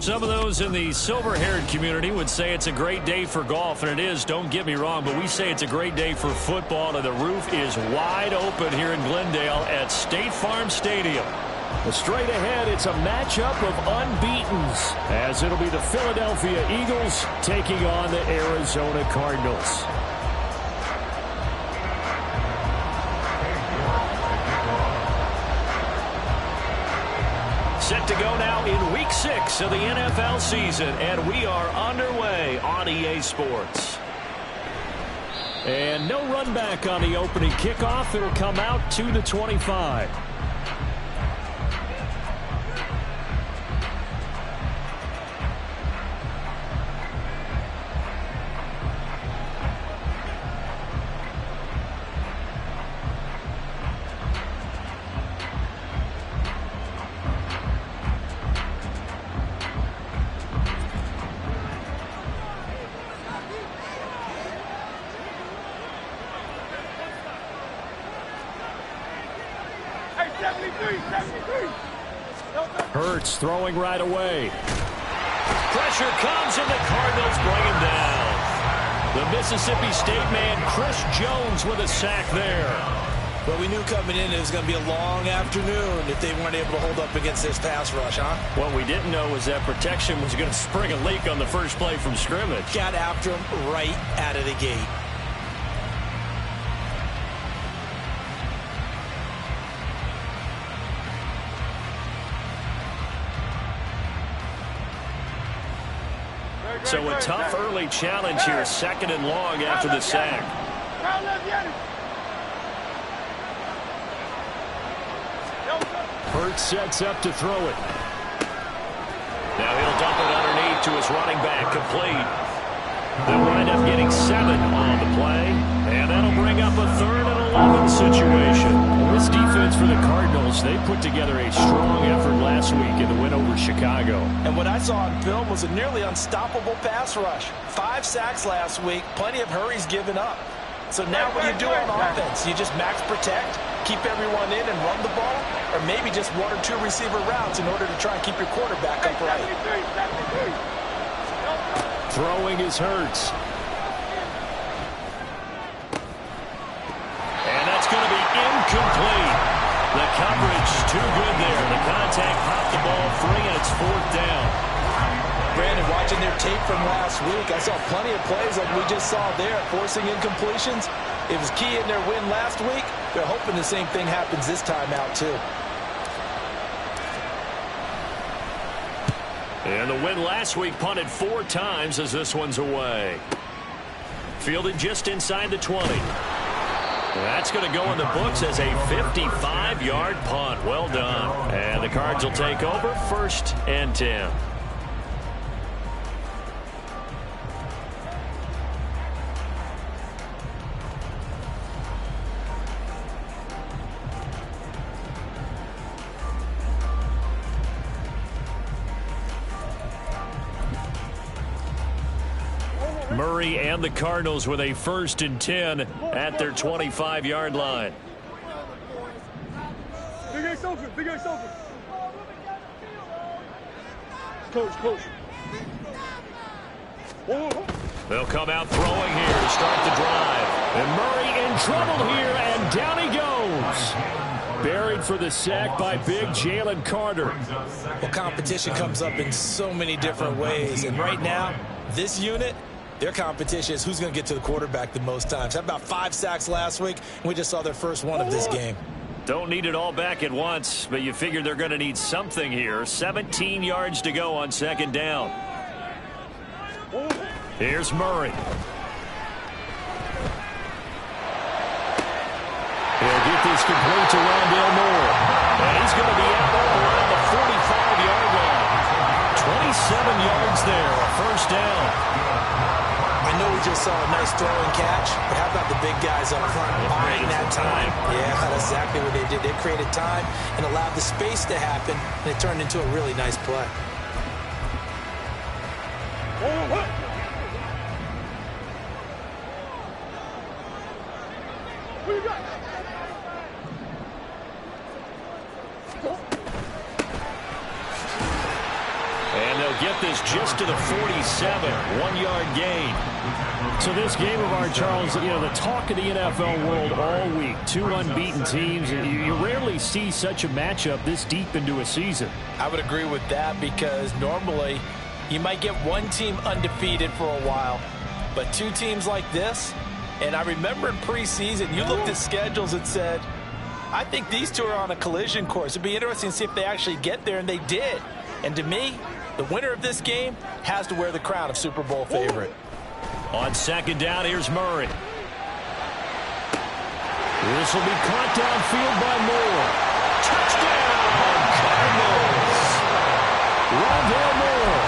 Some of those in the silver-haired community would say it's a great day for golf, and it is, don't get me wrong, but we say it's a great day for football, and the roof is wide open here in Glendale at State Farm Stadium. Well, straight ahead, it's a matchup of unbeatens, as it'll be the Philadelphia Eagles taking on the Arizona Cardinals. Set to go now in Week 6 of the NFL season, and we are underway on EA Sports. And no run back on the opening kickoff. It'll come out to the 25. Hurts throwing right away. Pressure comes, and the Cardinals bring him down. The Mississippi State man, Chris Jones, with a sack there. Well, we knew coming in it was going to be a long afternoon if they weren't able to hold up against this pass rush, huh? What we didn't know was that protection was going to spring a leak on the first play from scrimmage. Got after him right out of the gate. So a tough early challenge here, 2nd and long after the sack. Hurts sets up to throw it. Now he'll dump it underneath to his running back, complete. They'll wind up getting 7 on the play, and that'll bring up a 3rd and 11 situation. This defense for the Cardinals, they put together a strong effort last week in the win over Chicago. And what I saw on film was a nearly unstoppable pass rush. 5 sacks last week, plenty of hurries given up. So now what do you do on offense? You just max protect, keep everyone in and run the ball, or maybe just 1 or 2 receiver routes in order to try and keep your quarterback upright. Throwing is Hurts. And that's going to be incomplete. The coverage too good there. The contact popped the ball free, and it's 4th down. Brandon, watching their tape from last week, I saw plenty of plays like we just saw there, forcing incompletions. It was key in their win last week. They're hoping the same thing happens this time out, too. And the win last week punted 4 times as this one's away. Fielded just inside the 20. That's going to go in the books as a 55-yard punt. Well done. And the Cards will take over, 1st and 10. Murray and the Cardinals with a 1st and 10 at their 25-yard line. Big Ace open, Big Ace open. Coach. They'll come out throwing here to start the drive. And Murray in trouble here, and down he goes. Buried for the sack by big Jalen Carter. Well, competition comes up in so many different ways, and right now, this unit, their competition is who's going to get to the quarterback the most times. Had about 5 sacks last week, and we just saw their first one of this game. Don't need it all back at once, but you figure they're going to need something here. 17 yards to go on 2nd down. Here's Murray. He'll get this complete to Rondale Moore. And he's going to be out around the 45-yard line. 27 yards there, a 1st down. I know we just saw a nice throw and catch, but how about the big guys up front buying that time? Yeah, that's exactly what they did. They created time and allowed the space to happen, and it turned into a really nice play. And they'll get get this just to the 47. 1-yard gain. So this game of ours, Charles, you know, the talk of the NFL world all week. Two unbeaten teams. You rarely see such a matchup this deep into a season. I would agree with that because normally you might get one team undefeated for a while, but two teams like this, and I remember in preseason, you looked at schedules and said, I think these two are on a collision course. It'd be interesting to see if they actually get there, and they did. And to me, the winner of this game has to wear the crown of Super Bowl favorite. On second down, here's Murray. This will be caught downfield by Moore. Touchdown, Cardinals! Rondale Moore.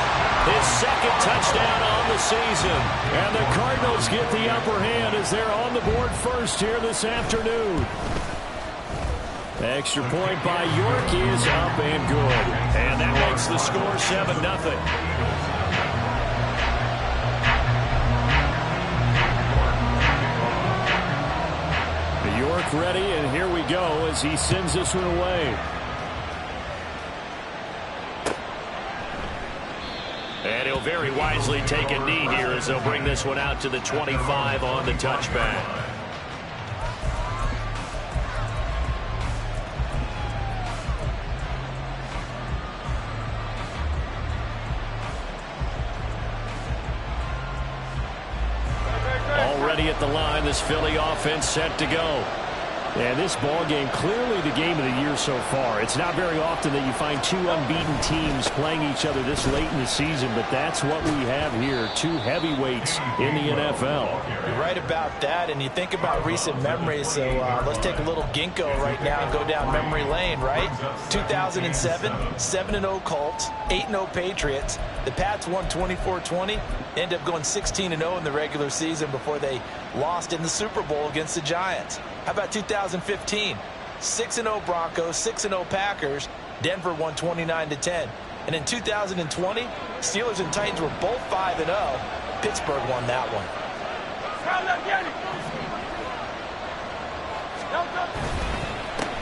His second touchdown on the season. And the Cardinals get the upper hand as they're on the board first here this afternoon. Extra point by York is up and good. And that makes the score 7-0. York ready, and here we go as he sends this one away. And he'll very wisely take a knee here as they'll bring this one out to the 25 on the touchback. Already at the line, this Philly offense set to go. And this ball game, clearly the game of the year so far. It's not very often that you find two unbeaten teams playing each other this late in the season, but that's what we have here, two heavyweights in the NFL. You're right about that, and you think about recent memories, so let's take a little ginkgo right now and go down memory lane, right? 2007, 7-0 Colts, 8-0 Patriots. The Pats won 24-20, ended up going 16-0 in the regular season before they lost in the Super Bowl against the Giants. How about 2015? 6-0 Broncos, 6-0 Packers. Denver won 29-10. And in 2020, Steelers and Titans were both 5-0. Pittsburgh won that one.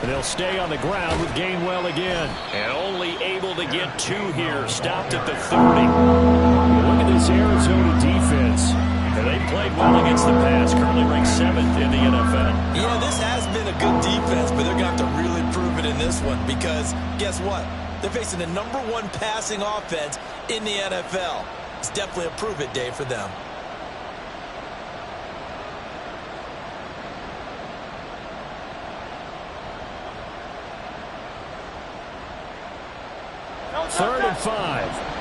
And they'll stay on the ground with Gainwell again. And only able to get two here. Stopped at the 30. Look at this Arizona defense. And they played well against the pass. Currently ranked 7th in the NFL. Yeah, this has been a good defense, but they're going to have to really prove it in this one because guess what? They're facing the #1 passing offense in the NFL. It's definitely a prove-it day for them. Third and 5.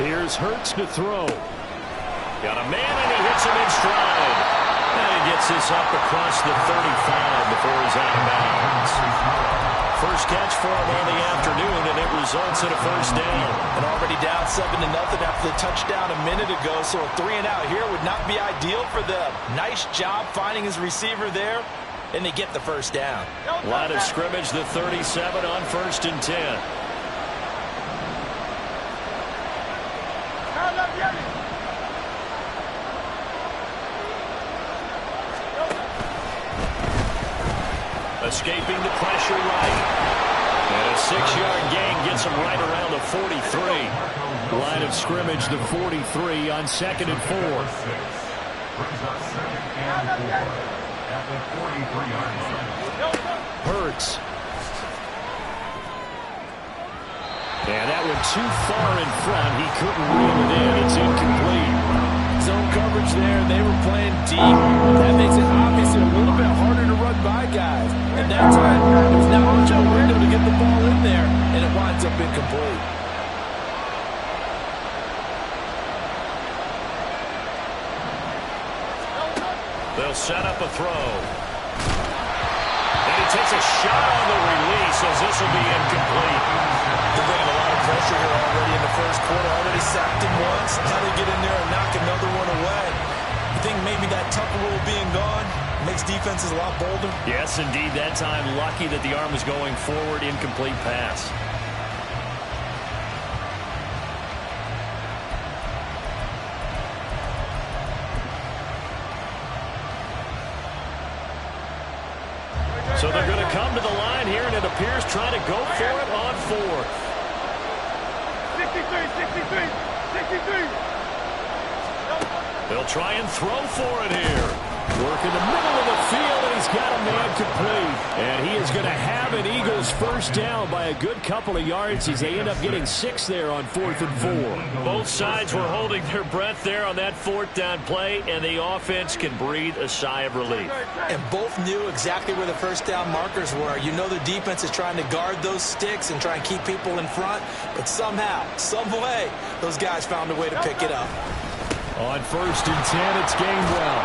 Here's Hurts to throw. Got a man, and he hits him in stride. And he gets this up across the 35 before he's out of bounds. First catch for him on the afternoon, and it results in a first down. And already down 7-0 after the touchdown a minute ago, so a 3-and-out here would not be ideal for them. Nice job finding his receiver there, and they get the first down. Line of scrimmage, the 37 on 1st and 10. Escaping the pressure right. And a 6-yard gain gets him right around the 43. Line of scrimmage, the 43 on 2nd and 4. Hurts. And that went too far in front. He couldn't reel it in. It's incomplete. Zone coverage there. They were playing deep. That makes it obviously a little bit harder to run by guys. And that time, it was now Joe Randall to get the ball in there, and it winds up incomplete. They'll set up a throw. And he takes a shot on the release as this will be incomplete. They're bringing a lot of pressure here already in the first quarter. Already sacked him once. How they get in there and knock another one away? You think maybe that Tucker rule being gone makes defenses a lot bolder? Yes, indeed. That time, lucky that the arm was going forward. Incomplete pass. So they're going to come to the line here, and it appears trying to go for it on fourth. 63, 63. They'll try and throw for it here. Work in the middle of the field, and he's got a man complete. And he is going to have an Eagles first down by a good couple of yards as they end up getting 6 there on 4th and 4. Both sides were holding their breath there on that 4th down play, and the offense can breathe a sigh of relief. And both knew exactly where the first down markers were. You know the defense is trying to guard those sticks and try and keep people in front, but somehow, some way, those guys found a way to pick it up. On 1st and 10, it's Gainwell.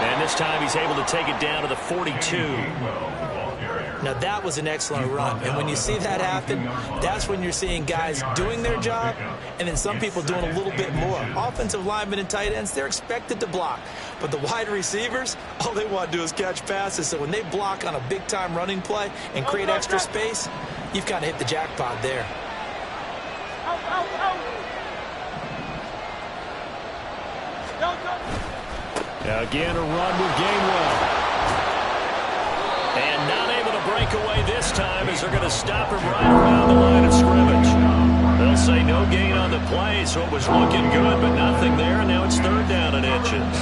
And this time he's able to take it down to the 42. Now that was an excellent run. And when you see that happen, that's when you're seeing guys doing their job and then some people doing a little bit more. Offensive linemen and tight ends, they're expected to block. But the wide receivers, all they want to do is catch passes. So when they block on a big-time running play and create extra space, you've kind of hit the jackpot there. Again, a run with Gainwell. And not able to break away this time as they're going to stop him right around the line of scrimmage. They'll say no gain on the play, so it was looking good, but nothing there, and now it's 3rd down and inches.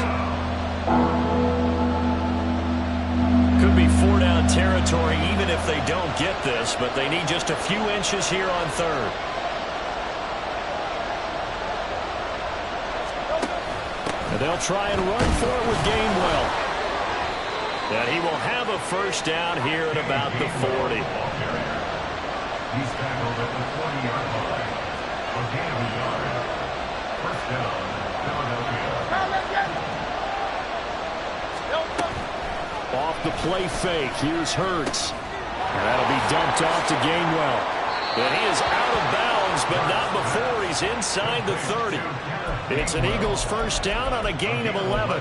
Could be 4 down territory even if they don't get this, but they need just a few inches here on 3rd. And they'll try and run for it with Gainwell. And he will have a first down here at about the 40. He's tackled at the 20-yard line. A gain of a yard. First down, Philadelphia. Off the play fake, here's Hurts. And that'll be dumped off to Gainwell. And he is out of bounds, but not before he's inside the 30. It's an Eagles first down on a gain of 11.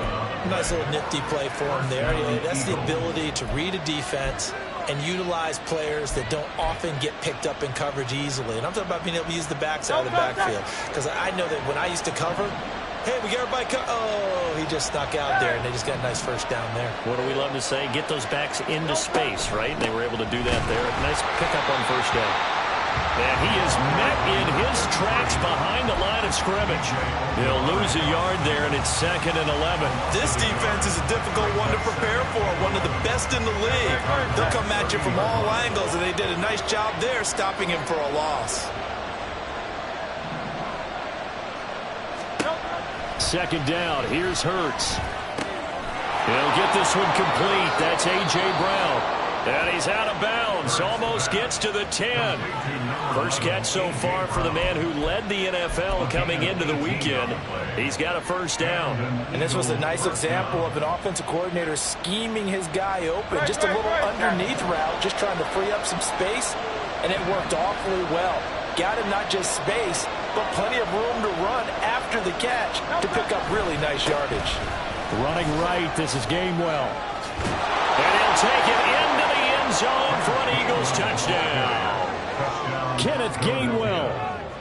Nice little nifty play for him there. Yeah, that's the ability to read a defense and utilize players that don't often get picked up in coverage easily. And I'm talking about being able to use the backside of the backfield. Because I know that when I used to cover, hey, we got everybody oh, he just snuck out there, and they just got a nice first down there. What do we love to say? Get those backs into space, right? And they were able to do that there. Nice pickup on first down. And he is met in his tracks behind the line of scrimmage. He'll lose a yard there, and it's 2nd and 11. This defense is a difficult one to prepare for, one of the best in the league. They'll come at you from all angles, and they did a nice job there stopping him for a loss. 2nd down, here's Hurts. He'll get this one complete. That's A.J. Brown. And he's out of bounds. Almost gets to the 10. First catch so far for the man who led the NFL coming into the weekend. He's got a first down. And this was a nice example of an offensive coordinator scheming his guy open. Just a little underneath route, just trying to free up some space. And it worked awfully well. Got him not just space, but plenty of room to run after the catch to pick up really nice yardage. Running right, this is Gainwell. And he'll take it into the end zone for an Eagles touchdown. Kenneth Gainwell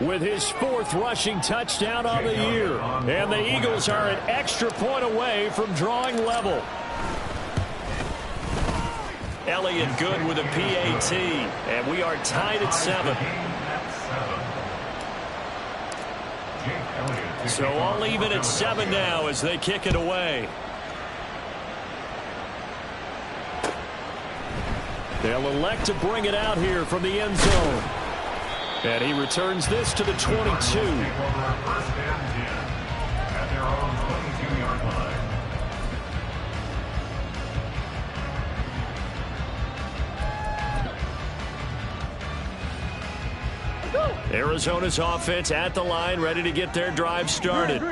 with his 4th rushing touchdown on the year. And the Eagles are an extra point away from drawing level. Elliott good with a PAT. And we are tied at 7. So all even at 7 now as they kick it away. They'll elect to bring it out here from the end zone. And he returns this to the 22. Arizona's offense at the line, ready to get their drive started.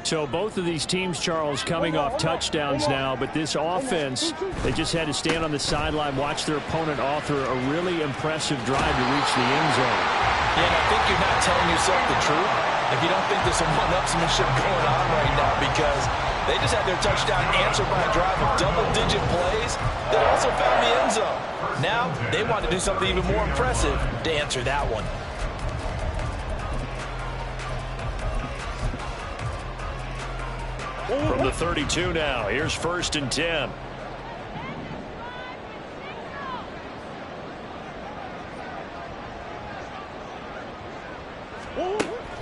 So both of these teams, Charles, coming off touchdowns now, but this offense, they just had to stand on the sideline, watch their opponent author a really impressive drive to reach the end zone. Yeah, and I think you're not telling yourself the truth if you don't think there's some one-upsmanship going on right now, because they just had their touchdown answered by a drive of double-digit plays that also found the end zone. Now they want to do something even more impressive to answer that one. From the 32 now, here's 1st and 10.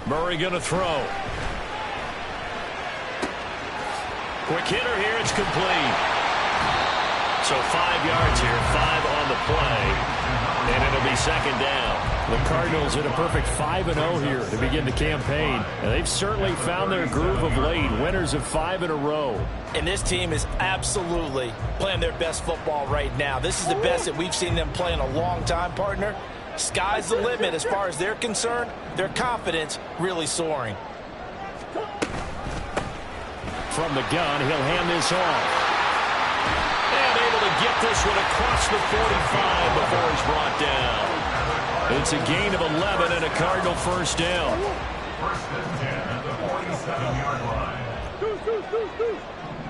Murray going to throw. Quick hitter here. It's complete. So 5 yards here, 5 on the play, and it'll be second down. The Cardinals in a perfect 5-0 here to begin the campaign. And they've certainly found their groove of late, winners of 5 in a row. And this team is absolutely playing their best football right now. This is the best that we've seen them play in a long time, partner. Sky's the limit as far as they're concerned. Their confidence really soaring. From the gun, he'll hand this off. And able to get this one across the 45 before he's brought down. It's a gain of 11 and a Cardinal first down. First and 10 at the 47-yard line.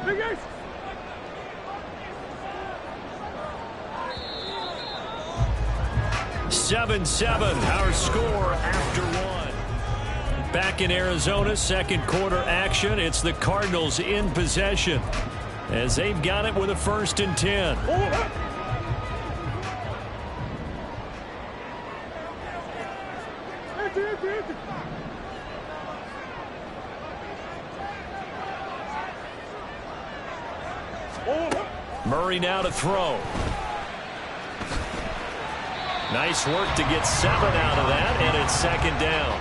Big Ace. Seven, our score after one. Back in Arizona, second quarter action. It's the Cardinals in possession as they've got it with a 1st and 10. Murray now to throw. Nice work to get 7 out of that, and it's second down.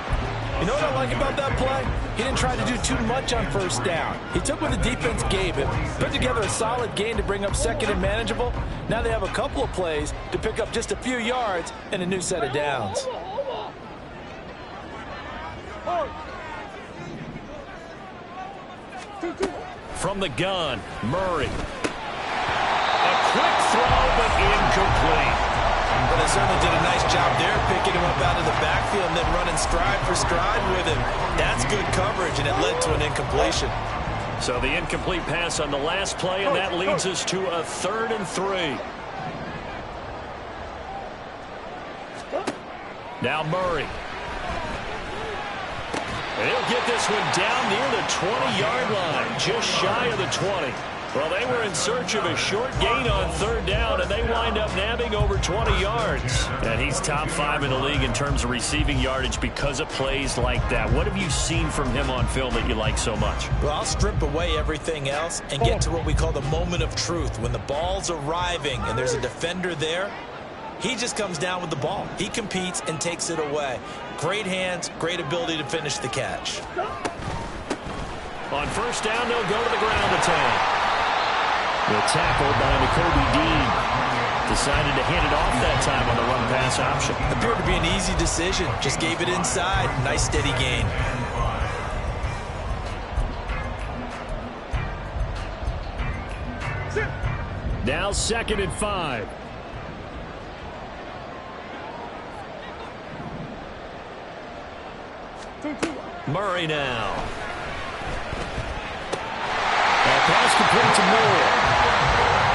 You know what I like about that play? He didn't try to do too much on first down. He took what the defense gave him, put together a solid gain to bring up second and manageable. Now they have a couple of plays to pick up just a few yards and a new set of downs. From the gun, Murray. A quick throw, but incomplete. But they certainly did a nice job there, picking him up out of the backfield and then running stride for stride with him. That's good coverage, and it led to an incompletion. So the incomplete pass on the last play, and that leads us to a 3rd and 3. Now Murray. And he'll get this one down near the 20-yard line, just shy of the 20. Well, they were in search of a short gain on 3rd down, and they wind up nabbing over 20 yards. And he's top 5 in the league in terms of receiving yardage because of plays like that. What have you seen from him on film that you like so much? Well, I'll strip away everything else and get to what we call the moment of truth. When the ball's arriving and there's a defender there, he just comes down with the ball. He competes and takes it away. Great hands, great ability to finish the catch. On first down, they'll go to the ground attack. The tackle by Nakobe Dean. Decided to hand it off that time on the run-pass option. Appeared to be an easy decision. Just gave it inside. Nice steady gain. Now 2nd and 5. Murray now. Pass complete to Moore.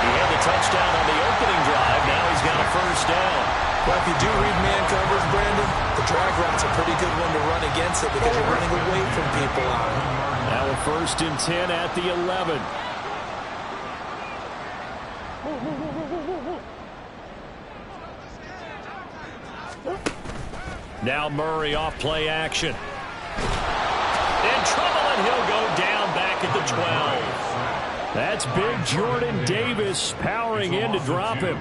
He had the touchdown on the opening drive. Now he's got a first down. Well, if you do read man coverage, Brandon, the drag route's a pretty good one to run against it because you're running away from people on it. Now a 1st and 10 at the 11. Now Murray off play action. In trouble, and he'll go down back at the 12. That's big Jordan Davis powering in to drop him.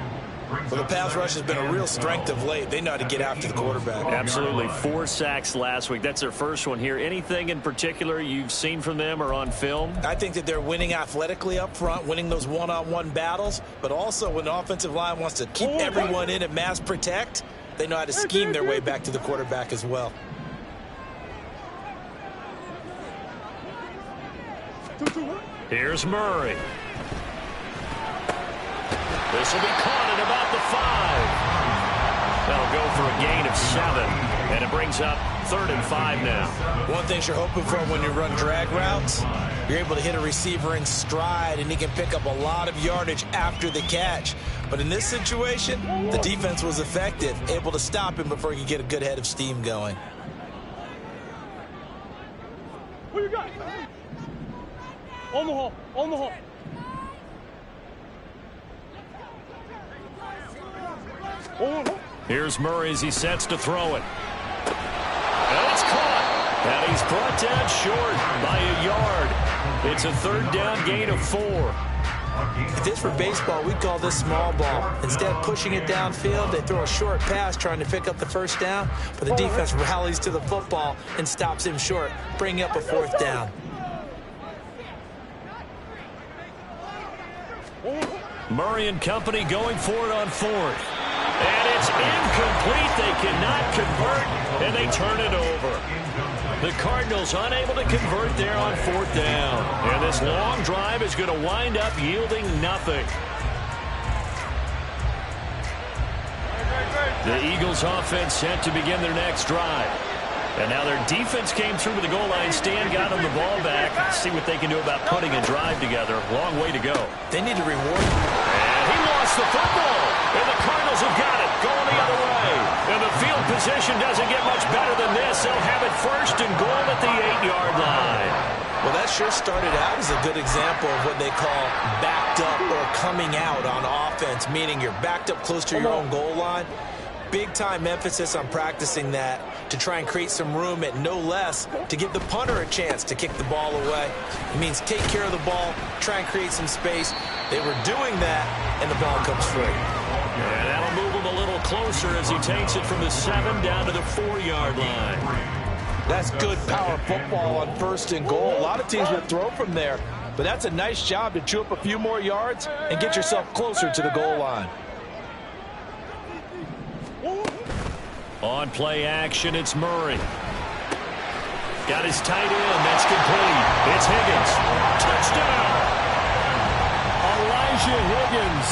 Well, the pass rush has been a real strength of late. They know how to get after the quarterback. Absolutely. 4 sacks last week. That's their first one here. Anything in particular you've seen from them or on film? I think that they're winning athletically up front, winning those one-on-one battles, but also when the offensive line wants to keep everyone in and mass protect, they know how to scheme their way back to the quarterback as well. Here's Murray. This will be caught at about the 5. They'll go for a gain of 7, and it brings up 3rd and 5 now. One thing you're hoping for when you run drag routes, you're able to hit a receiver in stride, and he can pick up a lot of yardage after the catch. But in this situation, the defense was effective, able to stop him before he could get a good head of steam going. Who you got? Omaha, Omaha. Here's Murray as he sets to throw it. And It's caught. And he's brought down short by a yard. It's a third down gain of 4. If this were baseball, we'd call this small ball. Instead of pushing it downfield, they throw a short pass trying to pick up the first down, but the defense rallies to the football and stops him short, bringing up a 4th down. Murray and company going for it on 4th. And it's incomplete. They cannot convert, and they turn it over. The Cardinals unable to convert there on 4th down. And this long drive is going to wind up yielding nothing. The Eagles offense set to begin their next drive. And now their defense came through with the goal line stand, got them the ball back. See what they can do about putting a drive together. Long way to go. They need to reward him. And he lost the football. And the Cardinals have got it, going the other way. And the field position doesn't get much better than this. They'll have it 1st and goal at the 8-yard line. Well, that sure started out as a good example of what they call backed up or coming out on offense, meaning you're backed up close to your own goal line. Big-time emphasis on practicing that to try and create some room at no less to give the punter a chance to kick the ball away. It means take care of the ball, try and create some space. They were doing that, and the ball comes free. And that'll move him a little closer as he takes it from the 7 down to the 4-yard line. That's good power football on 1st and goal. A lot of teams will throw from there, but that's a nice job to chew up a few more yards and get yourself closer to the goal line. On play action, it's Murray. Got his tight end. That's complete. It's Higgins. Touchdown! Elijah Higgins.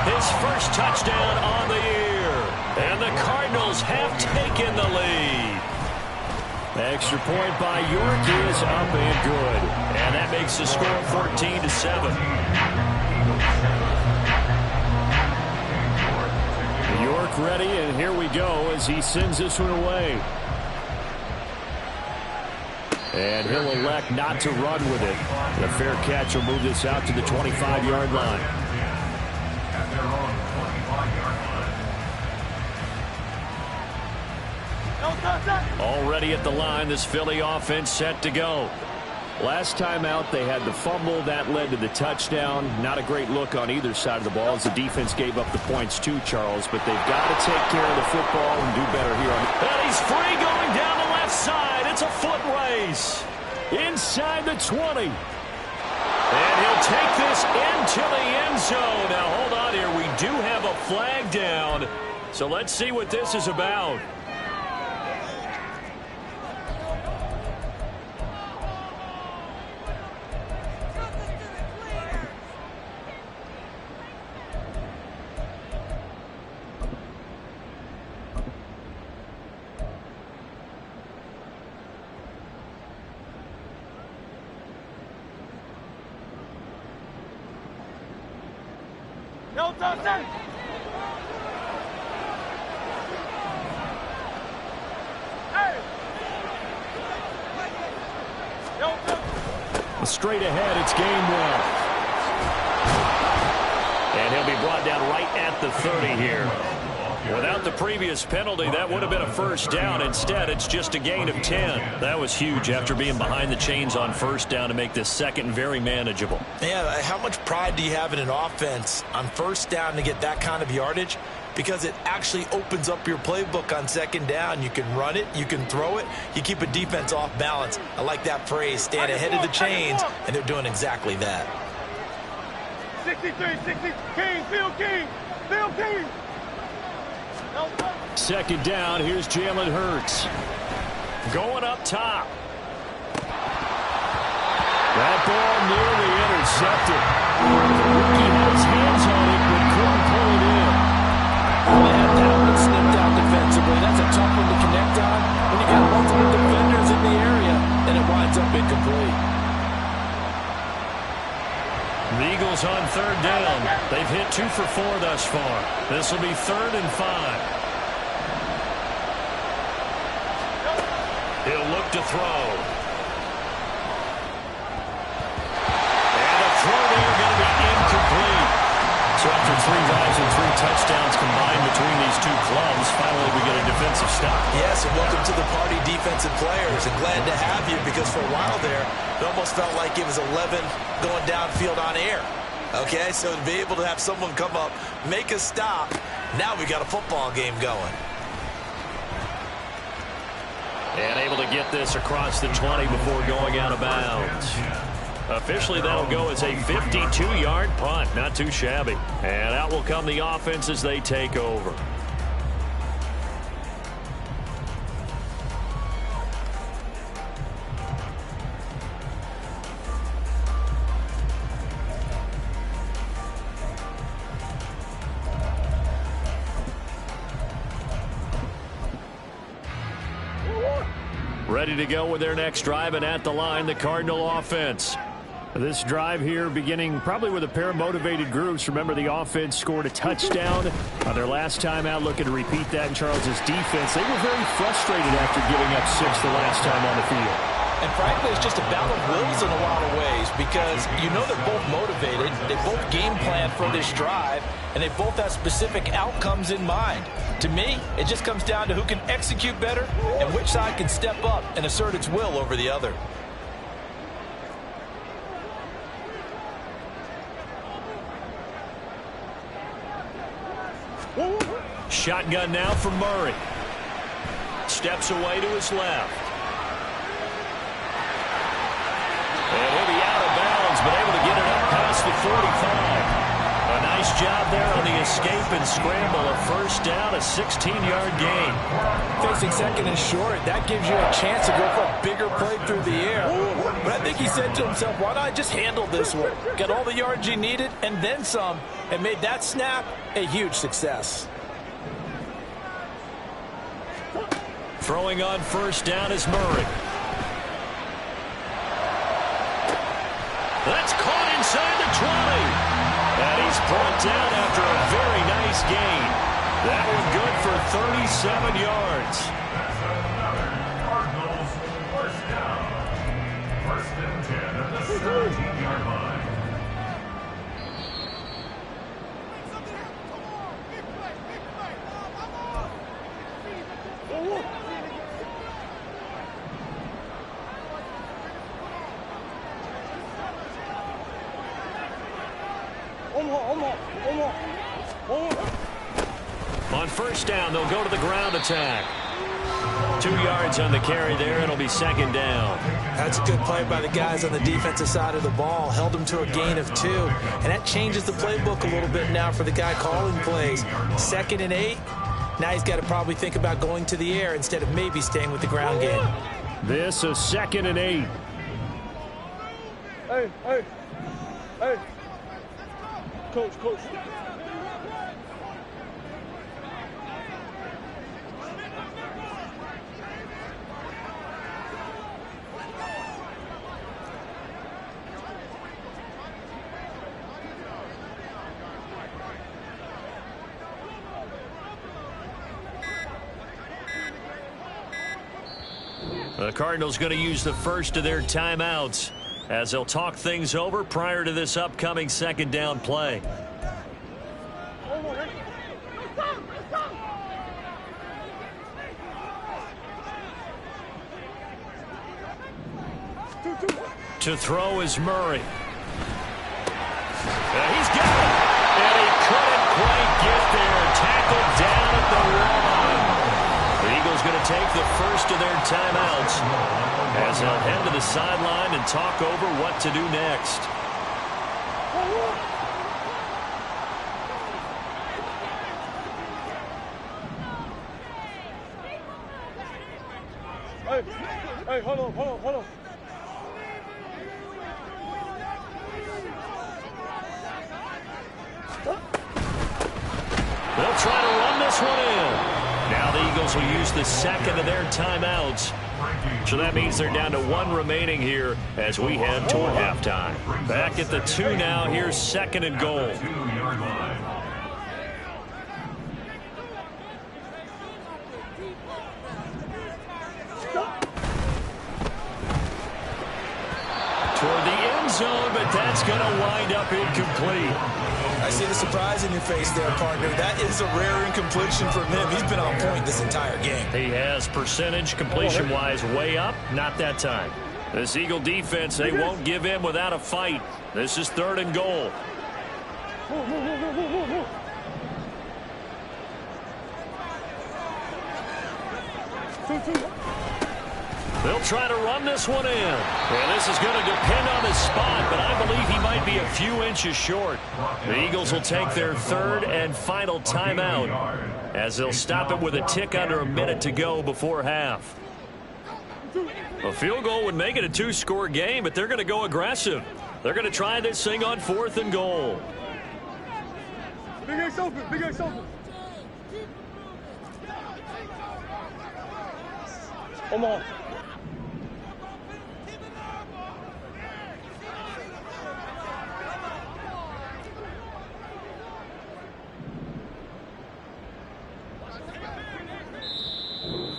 His first touchdown on the year. And the Cardinals have taken the lead. The extra point by York is up and good. And that makes the score 14-7. York ready, and here we go as he sends this one away. And he'll elect not to run with it. The fair catch will move this out to the 25-yard line. At their own 25-yard line. Already at the line, this Philly offense set to go. Last time out, they had the fumble. That led to the touchdown. Not a great look on either side of the ball as the defense gave up the points too, Charles. But they've got to take care of the football and do better here. And he's free going down the left side. It's a foot race. Inside the 20. And he'll take this into the end zone. Now, hold on here. We do have a flag down. So let's see what this is about. No touchdown. Straight ahead, it's Gainwell. And he'll be brought down right at the 30 here. Without the previous penalty, that would have been a first down. Instead, it's just a gain of 10. That was huge after being behind the chains on first down to make this second very manageable. Yeah, how much pride do you have in an offense on first down to get that kind of yardage? Because it actually opens up your playbook on second down. You can run it, you can throw it, you keep a defense off balance. I like that phrase, stand ahead of the chains, and they're doing exactly that. 63, 60, King, Phil King, Phil King. Second down, here's Jalen Hurts. Going up top. That ball nearly intercepted. The rookie had his hands on it, but couldn't pull it in. They had that one snipped out defensively. That's a tough one to connect on when you got multiple defenders in the area, and it winds up incomplete. The Eagles on third down. They've hit 2 for 4 thus far. This will be 3rd and 5. He'll look to throw. And the throw there going to be incomplete. So after 3 drives and 3 touchdowns combined between these two clubs, finally we get a definitive defensive stop. Yes, and welcome to the party, defensive players, and glad to have you, because for a while there, it almost felt like it was 11 going downfield on air. Okay, so to be able to have someone come up, make a stop, now we got a football game going. And able to get this across the 20 before going out of bounds. Officially, that'll go as a 52-yard punt. Not too shabby. And out will come the offense as they take over. Ready to go with their next drive, and at the line, the Cardinal offense. This drive here beginning probably with a pair of motivated groups. Remember, the offense scored a touchdown on their last time out, looking to repeat that in Charles's defense. They were very frustrated after giving up 6 the last time on the field. And frankly, it's just a battle of wills in a lot of ways, because you know they're both motivated, they both game plan for this drive, and they both have specific outcomes in mind. To me, it just comes down to who can execute better and which side can step up and assert its will over the other. Shotgun now for Murray. Steps away to his left. And he'll be out of bounds, but able to get it up past the 45. A nice job there on the escape and scramble. A first down, a 16-yard gain. Facing second and short, that gives you a chance to go for a bigger play through the air. But I think he said to himself, why not just handle this one? Got all the yards you needed and then some, and made that snap a huge success. Throwing on first down is Murray. That's caught inside the 20. And he's brought down after a very nice gain. That one good for 37 yards. Cardinals first down. First and 10 at the 17-yard line. On first down, they'll go to the ground attack. 2 yards on the carry there. It'll be second down. That's a good play by the guys on the defensive side of the ball. Held them to a gain of 2. And that changes the playbook a little bit now for the guy calling plays. 2nd and 8. Now he's got to probably think about going to the air instead of maybe staying with the ground game. This is 2nd and 8. Hey. Coach. The Cardinals going to use the first of their timeouts as they'll talk things over prior to this upcoming second down play. To throw is Murray. He's got it. And he couldn't quite get there. Tackled down at the 1. The Eagles going to take the first of their timeouts as they'll head to the sideline and talk over what to do next. Hey, hold on. They'll try to run this one in. Now the Eagles will use the second of their timeouts. So that means they're down to 1 remaining here as we head toward halftime. Back at the 2 now. Here's 2nd and goal. 2-yard line. Toward the end end zone, but that's going to wind up incomplete. I see the surprise in your face there, partner. That is a rare incompletion from him. He's been on point this entire game. He has percentage completion-wise way up. Not that time. This Eagle defense, they won't give in without a fight. This is 3rd and goal. They'll try to run this one in. And this is going to depend on his spot, but I believe he might be a few inches short. The Eagles will take their 3rd and final timeout as they'll stop it with a tick under a minute to go before half. A field goal would make it a 2-score game, but they're going to go aggressive. They're going to try this thing on 4th and goal. Big X open, Big X open. Come on.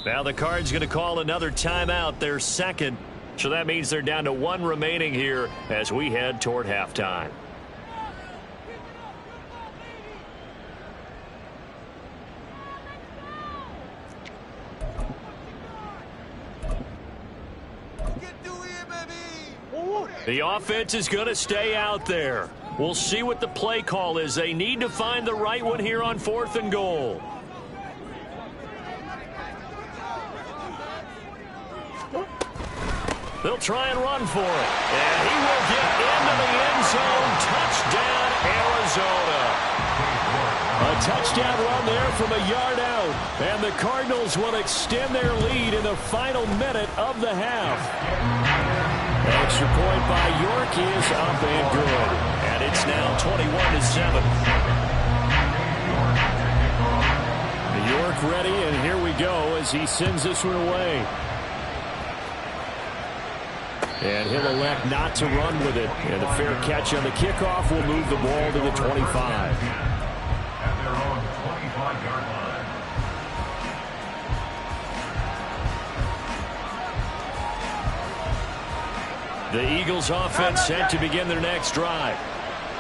Now the Cards going to call another timeout, their 2nd. So that means they're down to 1 remaining here as we head toward halftime. The offense is going to stay out there. We'll see what the play call is. They need to find the right one here on 4th and goal. They'll try and run for it. And he will get into the end zone. Touchdown, Arizona. A touchdown run there from a yard out. And the Cardinals will extend their lead in the final minute of the half. Extra point by York is up and good. And it's now 21-7. York ready, and here we go as he sends this one away. And he'll elect not to run with it. And a fair catch on the kickoff will move the ball to the 25. At their own 25-yard line. The Eagles offense set to begin their next drive.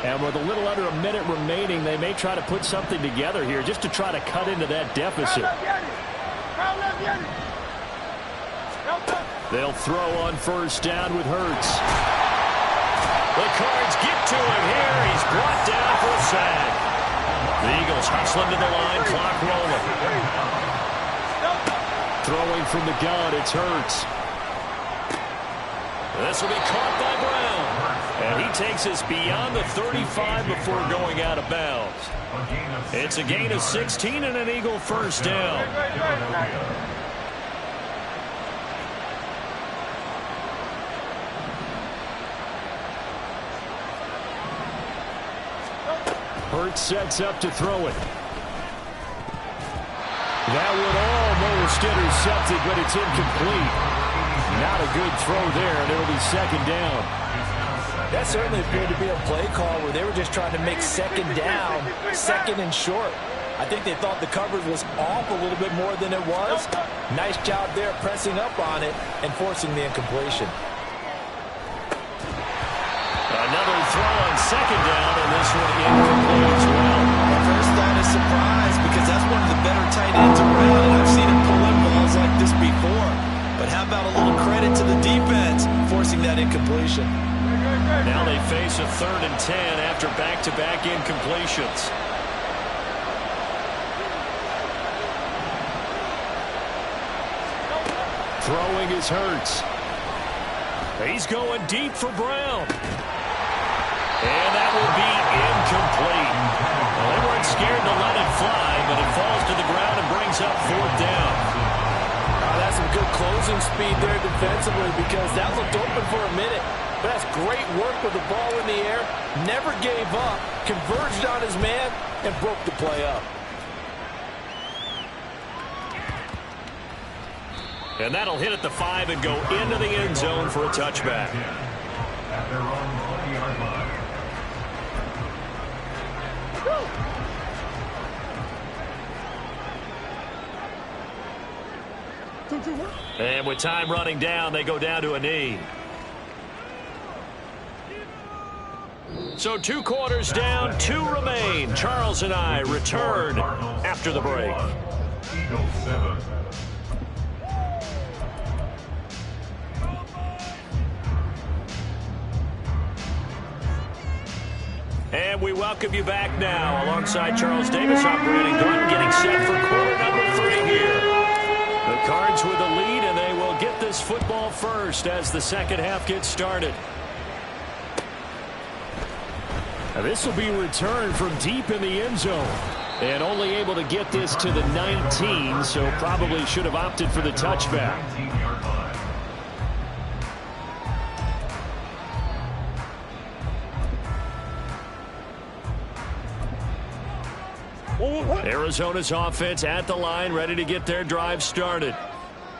And with a little under a minute remaining, they may try to put something together here just to try to cut into that deficit. They'll throw on 1st down with Hurts. The Cards get to him here. He's brought down for a sack. The Eagles hustling to the line, clock rolling. Throwing from the gun, it's Hurts. This will be caught by Brown. And he takes us beyond the 35 before going out of bounds. It's a gain of 16 and an Eagle 1st down. Hurts sets up to throw it. That would almost intercept it, but it's incomplete. Not a good throw there, and it'll be 2nd down. That certainly appeared to be a play call where they were just trying to make 2nd down, 2nd and short. I think they thought the coverage was off a little bit more than it was. Nice job there pressing up on it and forcing the incompletion. Another throw on 2nd down, and this one incomplete as well. My first thought is surprise because that's one of the better tight ends around, and I've seen him pull in balls like this before. But how about a little credit to the defense forcing that incompletion? Now they face a 3rd and 10 after back-to-back incompletions. Throwing is Hurts. He's going deep for Brown. And that will be incomplete. Well, they weren't scared to let it fly, but it falls to the ground and brings up 4th down. That's some good closing speed there defensively because that looked open for a minute. But that's great work with the ball in the air. Never gave up, converged on his man, and broke the play up. And that'll hit at the 5 and go into the end zone for a touchback. At their own 20-yard line. And with time running down, they go down to a knee. So 2 quarters down, 2 remain. Charles and I return after the break. Eagles 7. And we welcome you back now. Alongside Charles Davis, I'm Brandon Gunn, getting set for quarter number 3 here. The Cards with the lead, and they will get this football first as the second half gets started. Now this will be returned from deep in the end zone. And only able to get this to the 19, so probably should have opted for the touchback. 19-yard line. Arizona's offense at the line, ready to get their drive started.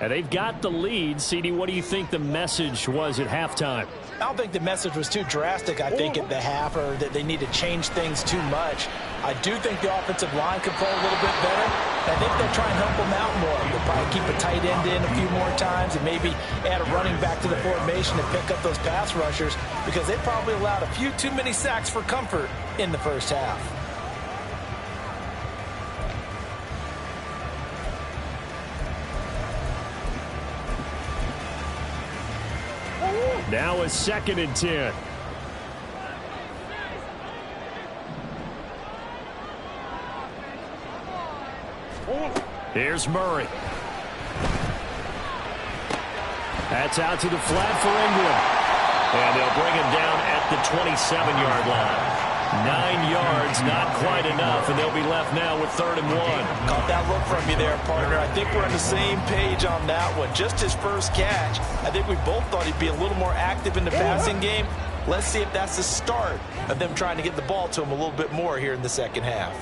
And they've got the lead. CD, what do you think the message was at halftime? I don't think the message was too drastic, I think, at the half, or that they need to change things too much. I do think the offensive line could play a little bit better. I think they'll try and help them out more. They'll probably keep a tight end in a few more times and maybe add a running back to the formation to pick up those pass rushers, because they probably allowed a few too many sacks for comfort in the first half. Now a 2nd and 10. Here's Murray. That's out to the flat for Ingram. And they'll bring him down at the 27-yard line. 9 yards, not quite enough, and they'll be left now with 3rd and 1. Caught that look from you there, partner. I think we're on the same page on that one. Just his first catch. I think we both thought he'd be a little more active in the passing game. Let's see if that's the start of them trying to get the ball to him a little bit more here in the second half.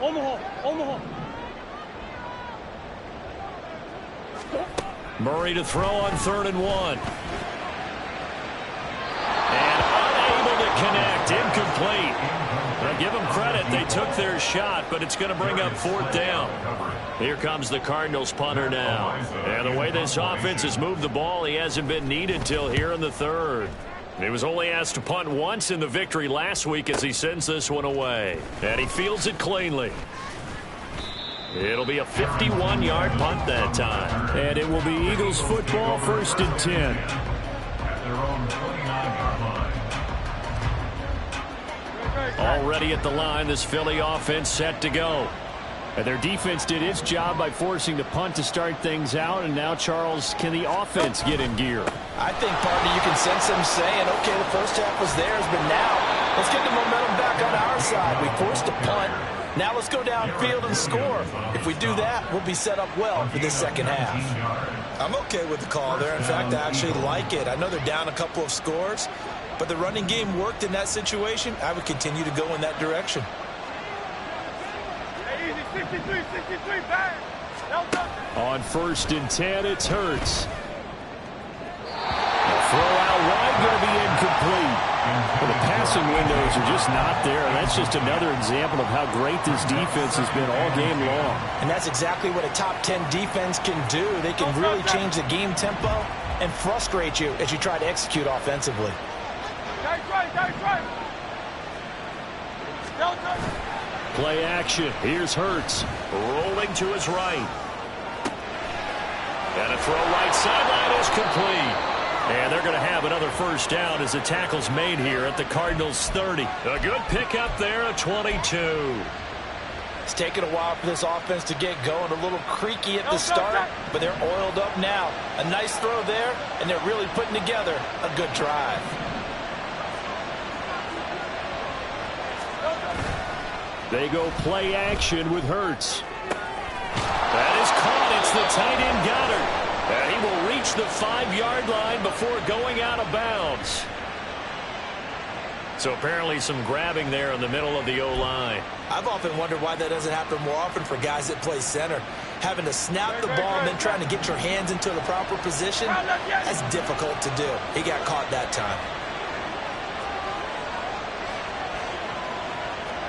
Omaha. Murray to throw on 3rd and 1. And unable to connect, incomplete. Well, give them credit, they took their shot, but it's going to bring up 4th down. Here comes the Cardinals punter now. And the way this offense has moved the ball, he hasn't been needed till here in the 3rd. He was only asked to punt once in the victory last week as he sends this one away. And he fields it cleanly. It'll be a 51-yard punt that time. And it will be Eagles football, 1st and 10. At their own 29-yard line. Already at the line, this Philly offense set to go. And their defense did its job by forcing the punt to start things out. And now, Charles, can the offense get in gear? I think, partner, you can sense them saying, okay, the first half was theirs, but now let's get the momentum back on our side. We forced a punt. Now let's go downfield and score. If we do that, we'll be set up well for this second half. I'm okay with the call there. In fact, I actually like it. I know they're down a couple of scores, but the running game worked in that situation. I would continue to go in that direction. Hey, easy, 63, bang. On 1st and 10, it's Hurts. The throw out wide going to be incomplete. Well, the passing windows are just not there. And that's just another example of how great this defense has been all game long. And that's exactly what a top 10 defense can do. They can really change the game tempo and frustrate you as you try to execute offensively. Guys right. Play action. Here's Hurts. Rolling to his right. And a throw right sideline is complete. And they're going to have another first down as the tackle's made here at the Cardinals' 30. A good pickup there at 22. It's taken a while for this offense to get going. A little creaky at the start, but they're oiled up now. A nice throw there, and they're really putting together a good drive. They go play action with Hurts. That is caught. It's the tight end Goddard. And he will reach the 5-yard line before going out of bounds. So apparently some grabbing there in the middle of the O-line. I've often wondered why that doesn't happen more often for guys that play center. Having to snap the ball and then trying to get your hands into the proper position, that's difficult to do. He got caught that time.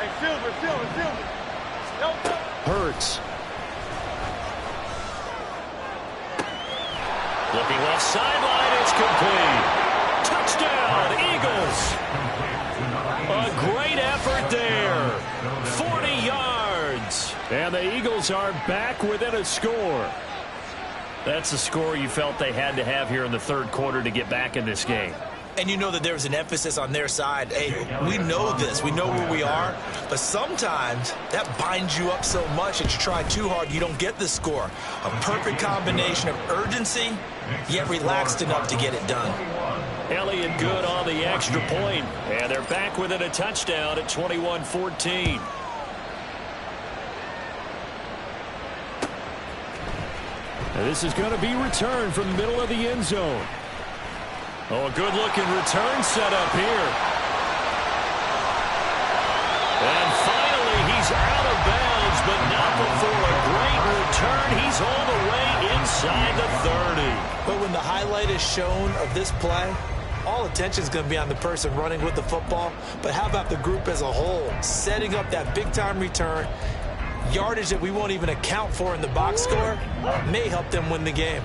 Hey, Silver. Hurts. Looking left sideline, it's complete. Touchdown, Eagles. And the Eagles are back within a score. That's a score you felt they had to have here in the third quarter to get back in this game. And you know that there was an emphasis on their side. Hey, we know this. We know where we are. But sometimes that binds you up so much that you try too hard, you don't get the score. A perfect combination of urgency, yet relaxed enough to get it done. Elliott good on the extra point. And they're back within a touchdown at 21-14. And this is going to be returned from the middle of the end zone. Oh, a good-looking return set up here. And finally, he's out of bounds, but not before a great return. He's all the way inside the 30. But when the highlight is shown of this play, all attention is going to be on the person running with the football. But how about the group as a whole? Setting up that big-time return, yardage that we won't even account for in the box score, may help them win the game.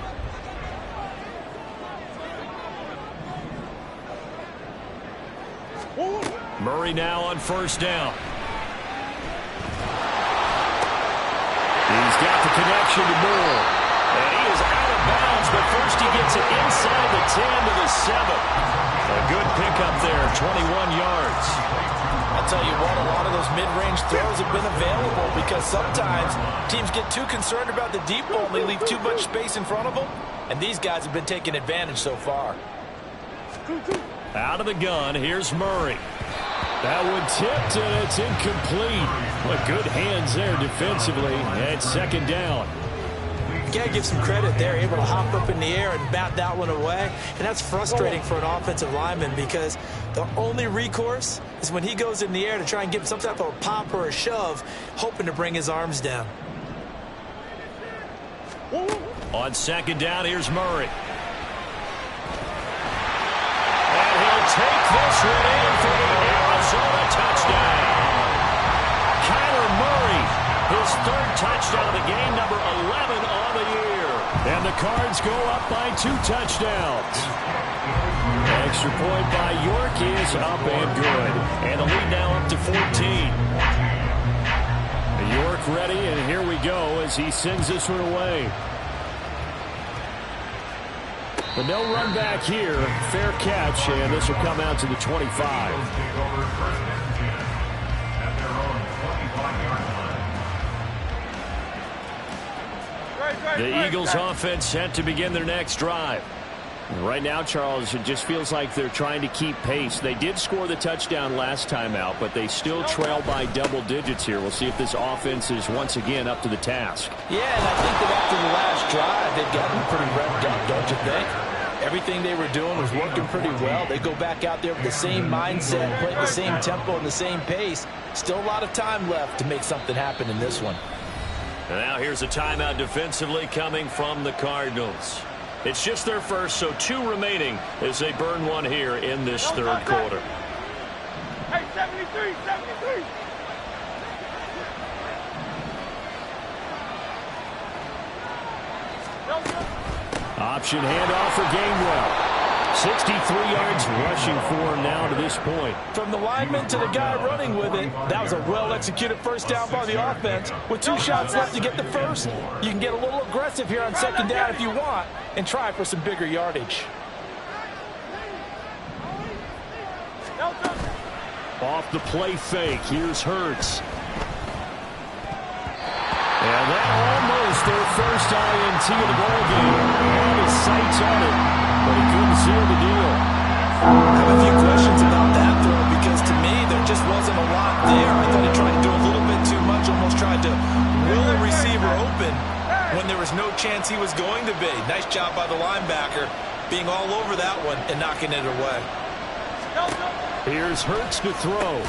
Murray now on first down. He's got the connection to Moore. And he is out of bounds, but first he gets it inside the 10 to the 7. A good pickup there, 21 yards. I'll tell you what, a lot of those mid-range throws have been available because sometimes teams get too concerned about the deep ball and they leave too much space in front of them. And these guys have been taking advantage so far. Out of the gun, here's Murray. That one tipped, and it's incomplete. But good hands there defensively at second down. You got to give some credit there, able to hop up in the air and bat that one away. And that's frustrating for an offensive lineman because the only recourse is when he goes in the air to try and get some type of a pop or a shove, hoping to bring his arms down. On second down, here's Murray. And he'll take this one in for the Arizona touchdown. Kyler Murray, his third touchdown of the game, number 11 on the year. And the Cards go up by 2 touchdowns. Extra point by York is up and good. And the lead now up to 14. York ready, and here we go as he sends this one away. But no run back here. Fair catch, and this will come out to the 25. The Eagles offense set to begin their next drive. Right now, Charles, it just feels like they're trying to keep pace. They did score the touchdown last time out, but they still trail by double digits here. We'll see if this offense is once again up to the task. Yeah, and I think that after the last drive, they've gotten pretty revved up, don't you think? Everything they were doing was working pretty well. They go back out there with the same mindset, play the same tempo and the same pace. Still a lot of time left to make something happen in this one. And now here's a timeout defensively coming from the Cardinals. It's just their first, so 2 remaining as they burn one here in this third quarter. Hey, 73, 73. Option handoff for Gainwell. 63 yards rushing for him now to this point. From the lineman to the guy running with it, that was a well-executed first down by the offense. With 2 shots left to get the first, you can get a little aggressive here on second down if you want and try for some bigger yardage. Off the play fake, here's Hurts. And that almost their first INT of the ballgame. And his sights on it, but he couldn't seal the deal. I have a few questions about that throw because to me there just wasn't a lot there. I thought he tried to do a little bit too much, almost tried to will a receiver open when there was no chance he was going to be. Nice job by the linebacker being all over that one and knocking it away. Here's Hurts to throw.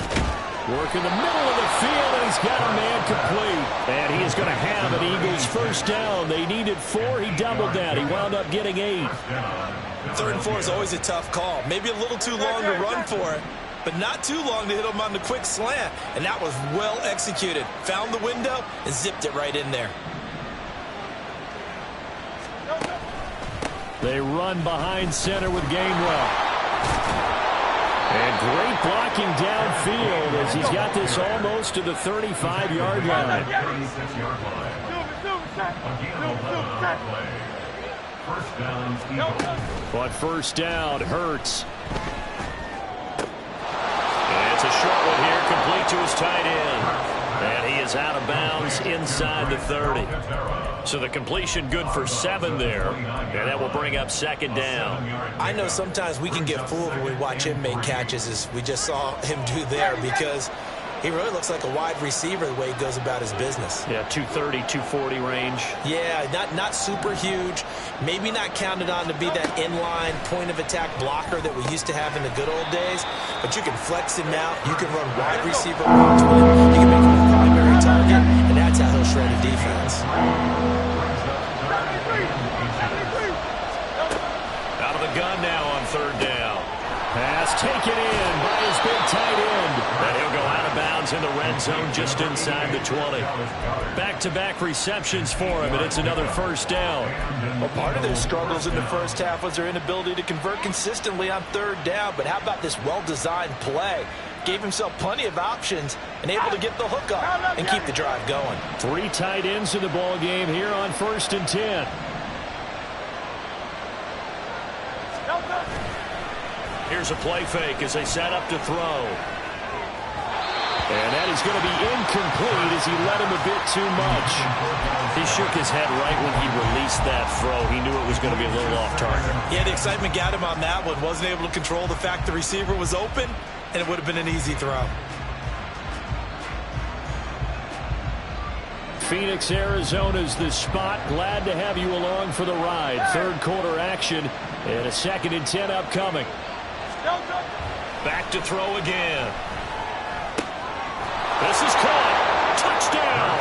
Work in the middle of the field, and he's got a man complete. And he is going to have an Eagles first down. They needed 4. He doubled that. He wound up getting 8. 3rd and 4 is always a tough call. Maybe a little too long to run for it, but not too long to hit him on the quick slant. And that was well executed. Found the window and zipped it right in there. They run behind center with Gainwell. And great blocking downfield as he's got this almost to the 35-yard line. 36-yard line. Again, 11 play. First down, Eagles. But first down, Hurts. And it's a short one here, complete to his tight end. And he is out of bounds inside the 30. So the completion good for 7 there. And that will bring up second down. I know sometimes we can get fooled when we watch him make catches, as we just saw him do there, because he really looks like a wide receiver the way he goes about his business. Yeah, 230, 240 range. Yeah, not super huge. Maybe not counted on to be that inline point-of-attack blocker that we used to have in the good old days. But you can flex him out. You can run wide receiver routes with him. You can make him a primary target, and that's how he'll shred a defense. Out of the gun now on third down. Pass taken in by his big tight end. And he'll go out of bounds in the red zone just inside the 20. Back-to-back receptions for him, and it's another first down. Well, part of their struggles in the first half was their inability to convert consistently on third down. But how about this well-designed play? Gave himself plenty of options and able to get the hook up and keep the drive going. 3 tight ends in the ball game here on 1st and 10. Here's a play fake as they set up to throw. And that is going to be incomplete as he let him a bit too much. He shook his head right when he released that throw. He knew it was going to be a little off target. Yeah, the excitement got him on that one. Wasn't able to control the fact the receiver was open, and it would have been an easy throw. Phoenix, Arizona's the spot. Glad to have you along for the ride. Third quarter action and a 2nd and 10 upcoming. Back to throw again. This is caught. Touchdown.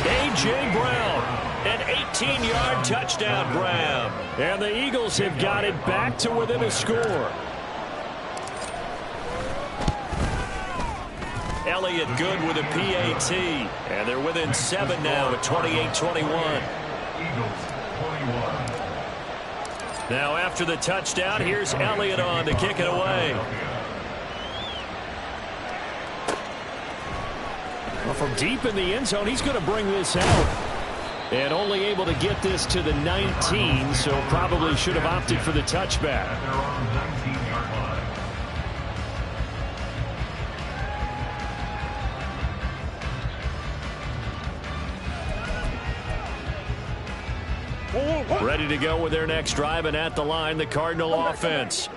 A.J. Brown. An 18-yard touchdown grab. And the Eagles have got it back to within a score. Elliott good with a PAT. And they're within 7 now at 28-21. Eagles, 21. Now after the touchdown, here's Elliott on to kick it away. Well, from deep in the end zone, he's going to bring this out. And only able to get this to the 19, so probably should have opted for the touchback. At their own 19-yard line. Ready to go with their next drive, and at the line, the Cardinal offense.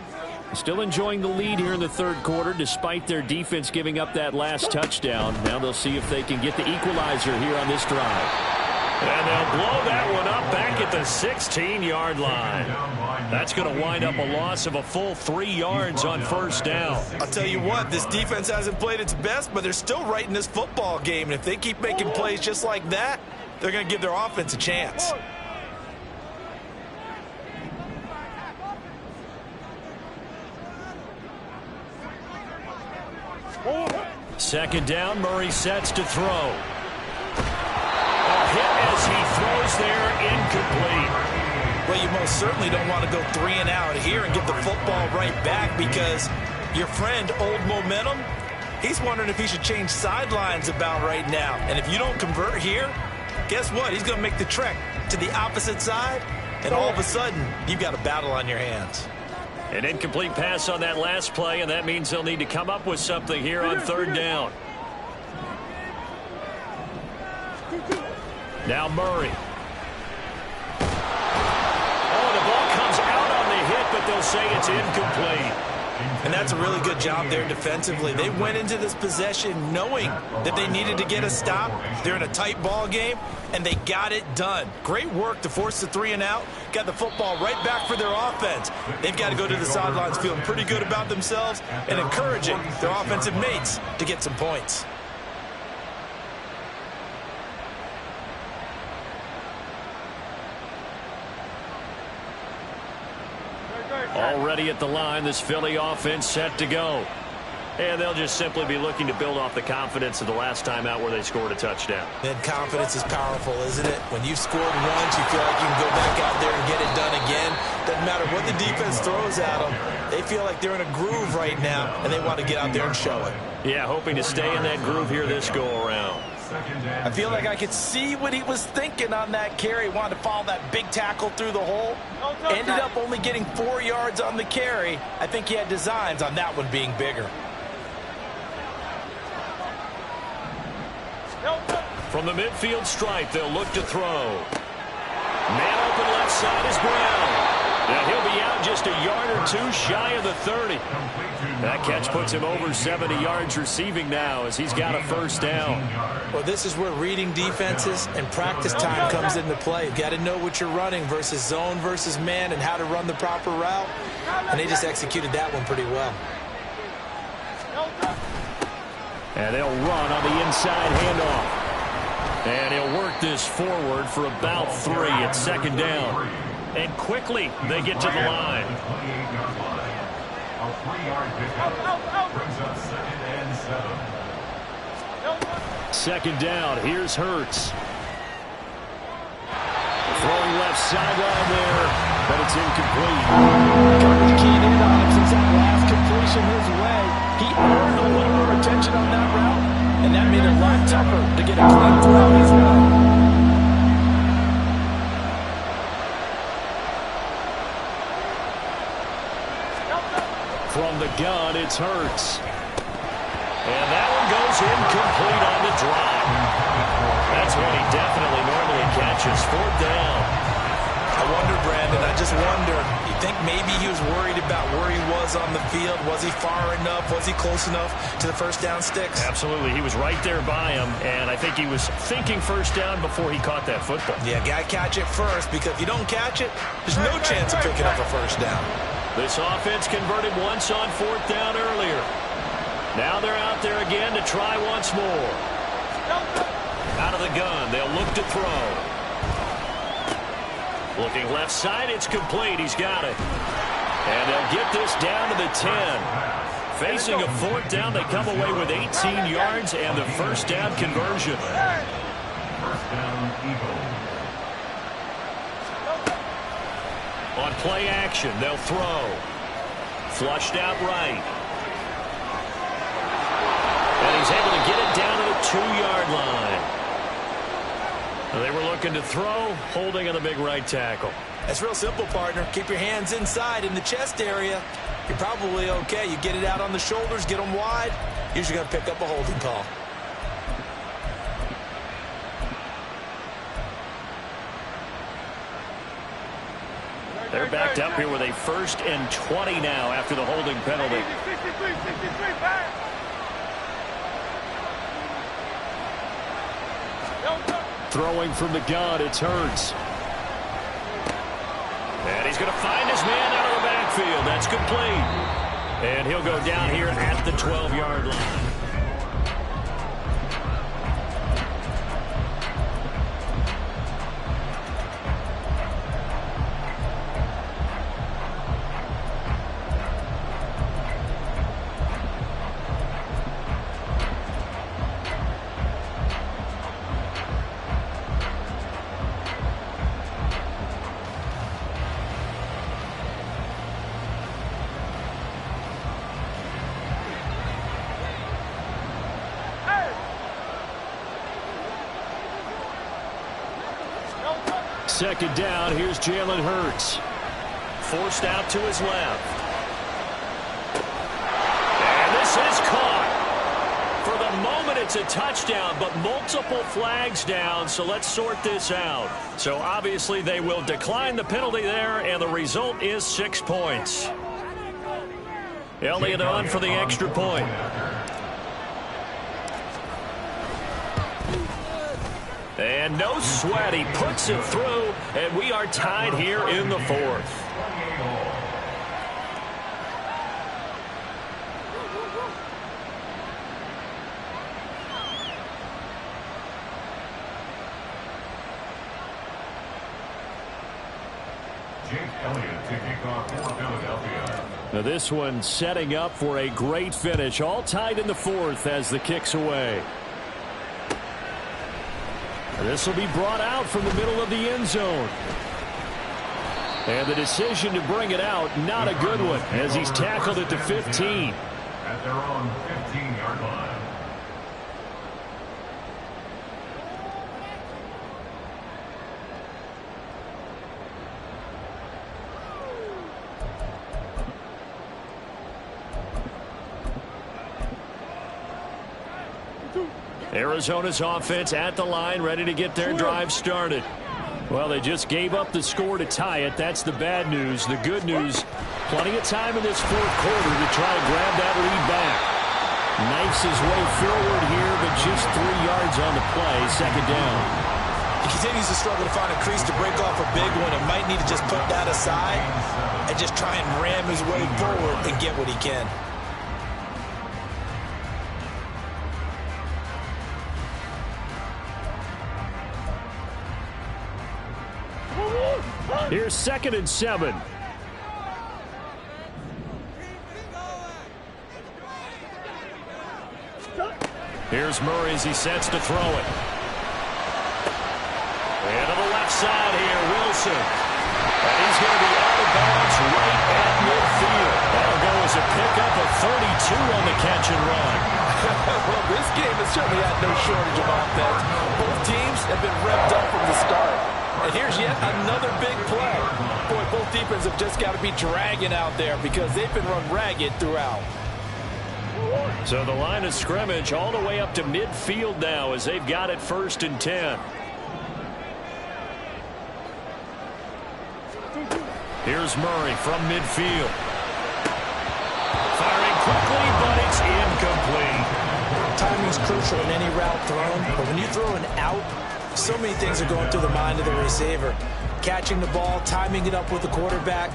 Still enjoying the lead here in the third quarter, despite their defense giving up that last touchdown. Now they'll see if they can get the equalizer here on this drive. And they'll blow that one up back at the 16-yard line. That's going to wind up a loss of a full 3 yards on first down. I'll tell you what, this defense hasn't played its best, but they're still right in this football game. And if they keep making plays just like that, they're going to give their offense a chance. Second down, Murray sets to throw. A hit as he throws there, incomplete. Well, you most certainly don't want to go 3 and out here and get the football right back, because your friend, Old Momentum, he's wondering if he should change sidelines about right now. And if you don't convert here, guess what? He's going to make the trek to the opposite side, and all of a sudden, you've got a battle on your hands. An incomplete pass on that last play, and that means they'll need to come up with something here on third down. Now Murray. Oh, the ball comes out on the hit, but they'll say it's incomplete. And that's a really good job there defensively. They went into this possession knowing that they needed to get a stop. They're in a tight ball game, and they got it done. Great work to force the 3 and out. Got the football right back for their offense. They've got to go to the sidelines feeling pretty good about themselves and encouraging their offensive mates to get some points. Already at the line, this Philly offense set to go. And they'll just simply be looking to build off the confidence of the last time out where they scored a touchdown. Then confidence is powerful, isn't it? When you've scored once, you feel like you can go back out there and get it done again. Doesn't matter what the defense throws at them. They feel like they're in a groove right now, and they want to get out there and show it. Yeah, hoping to stay in that groove here this go-around. I feel like I could see what he was thinking on that carry. Wanted to follow that big tackle through the hole. Ended up only getting 4 yards on the carry. I think he had designs on that one being bigger. From the midfield stripe, they'll look to throw. Man open left side is Brown. Now he'll be out just a yard or two shy of the 30. That catch puts him over 70 yards receiving now as he's got a first down. Well, this is where reading defenses and practice time comes into play. You've got to know what you're running versus zone versus man and how to run the proper route. And they just executed that one pretty well. And they'll run on the inside handoff. And he'll work this forward for about 3 at second down. And quickly, they get to the line. A 3-yard pickup brings up 2nd and 7. Second down, here's Hurts. Throwing left sideline there, but it's incomplete. Coverage keyed in on him since that last completion his way. He earned a little more attention on that route, and that made it a lot tougher to get a clean throw his way. From the gun, it's Hurts. And that one goes incomplete on the drive. That's what he definitely normally catches. 4th down. I wonder, Brandon, I just wonder, you think maybe he was worried about where he was on the field? Was he far enough? Was he close enough to the first down sticks? Absolutely. He was right there by him, and I think he was thinking first down before he caught that football. Yeah, got to catch it first, because if you don't catch it, there's no chance of picking up a first down. This offense converted once on 4th down earlier. Now they're out there again to try once more. Out of the gun, they'll look to throw. Looking left side, it's complete. He's got it. And they'll get this down to the 10. Facing a 4th down, they come away with 18 yards and the first down conversion. First down, Eagles. On play action, they'll throw. Flushed out right. And he's able to get it down to the 2-yard line. They were looking to throw, holding on the big right tackle. That's real simple, partner. Keep your hands inside in the chest area. You're probably okay. You get it out on the shoulders, get them wide. Usually going to pick up a holding call. They're backed up here with a 1st and 20 now after the holding penalty. 63, back. Throwing from the gun, it's Hurts. And he's going to find his man out of the backfield. That's complete. And he'll go down here at the 12-yard line. Second down, here's Jalen Hurts. Forced out to his left. And this is caught. For the moment, it's a touchdown, but multiple flags down, so let's sort this out. So obviously they will decline the penalty there, and the result is 6 points. Elliott on for the extra point. And no sweat, he puts it through, and we are tied here in the 4th. Jake Elliott to kick off for Philadelphia. Now this one setting up for a great finish. All tied in the fourth as the kick's away. This will be brought out from the middle of the end zone. And the decision to bring it out, not a good one, as he's tackled at the 15. At their own 15-yard line. Arizona's offense at the line, ready to get their drive started. Well, they just gave up the score to tie it. That's the bad news. The good news, plenty of time in this fourth quarter to try to grab that lead back. Knifes his way forward here, but just 3 yards on the play. Second down. He continues to struggle to find a crease to break off a big one and might need to just put that aside and just try and ram his way forward and get what he can. Here's 2nd and 7. Here's Murray as he sets to throw it. And to the left side here, Wilson. And he's going to be out of bounds right at midfield. That'll go as a pickup of 32 on the catch and run. Well, this game has certainly had no shortage of offense. Both teams have been revved up from the start. And here's yet another big play. Boy, both defenses have just got to be dragging out there because they've been run ragged throughout. So the line of scrimmage all the way up to midfield now as they've got it 1st and 10. Here's Murray from midfield. Firing quickly, but it's incomplete. Timing's crucial in any route thrown, but when you throw an out, so many things are going through the mind of the receiver. Catching the ball, timing it up with the quarterback.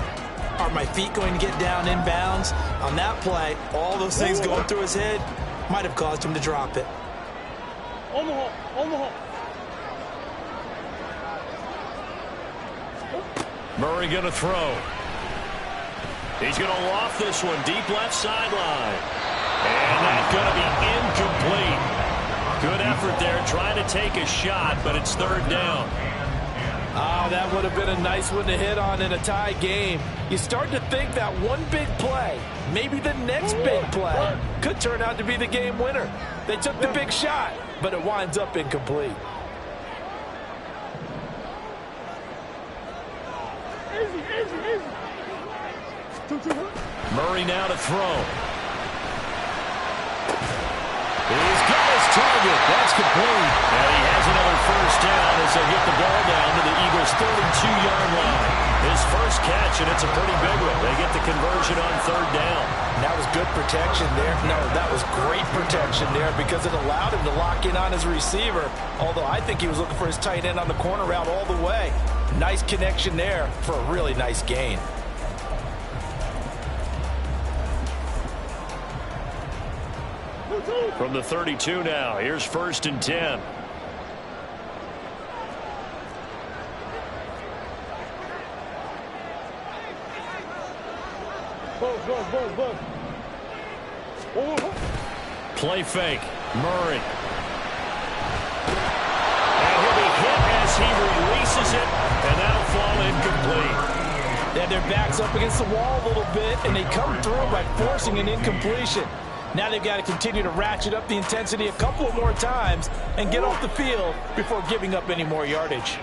Are my feet going to get down inbounds? On that play, all those things going through his head might have caused him to drop it. On the hole, on the hole. Murray going to throw. He's going to loft this one deep left sideline. And that's going to be incomplete. Good effort there trying to take a shot, but it's 3rd down. Oh, that would have been a nice one to hit on in a tie game. You start to think that one big play, maybe the next big play, could turn out to be the game winner. They took the big shot, but it winds up incomplete. Murray now to throw. He's got his target. That's complete. And he has another 1st down as they get the ball down to the Eagles' 32-yard line. His first catch, and it's a pretty big one. They get the conversion on 3rd down. That was good protection there. No, that was great protection there because it allowed him to lock in on his receiver. Although I think he was looking for his tight end on the corner route all the way. Nice connection there for a really nice gain. From the 32 now, here's 1st and 10. Play fake. Murray. And he'll be hit as he releases it, and that'll fall incomplete. They had their backs up against the wall a little bit, and they come through by forcing an incompletion. Now they've got to continue to ratchet up the intensity a couple of more times and get off the field before giving up any more yardage.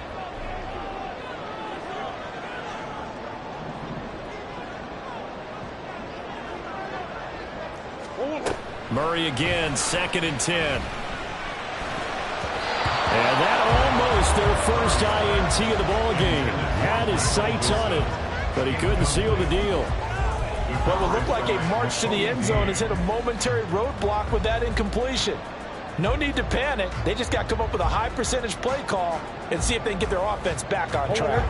Murray again, 2nd and 10. And that almost their first INT of the ballgame. Had his sights on it, but he couldn't seal the deal. What would look like a march to the end zone has hit a momentary roadblock with that incompletion. No need to panic. They just got to come up with a high percentage play call and see if they can get their offense back on track.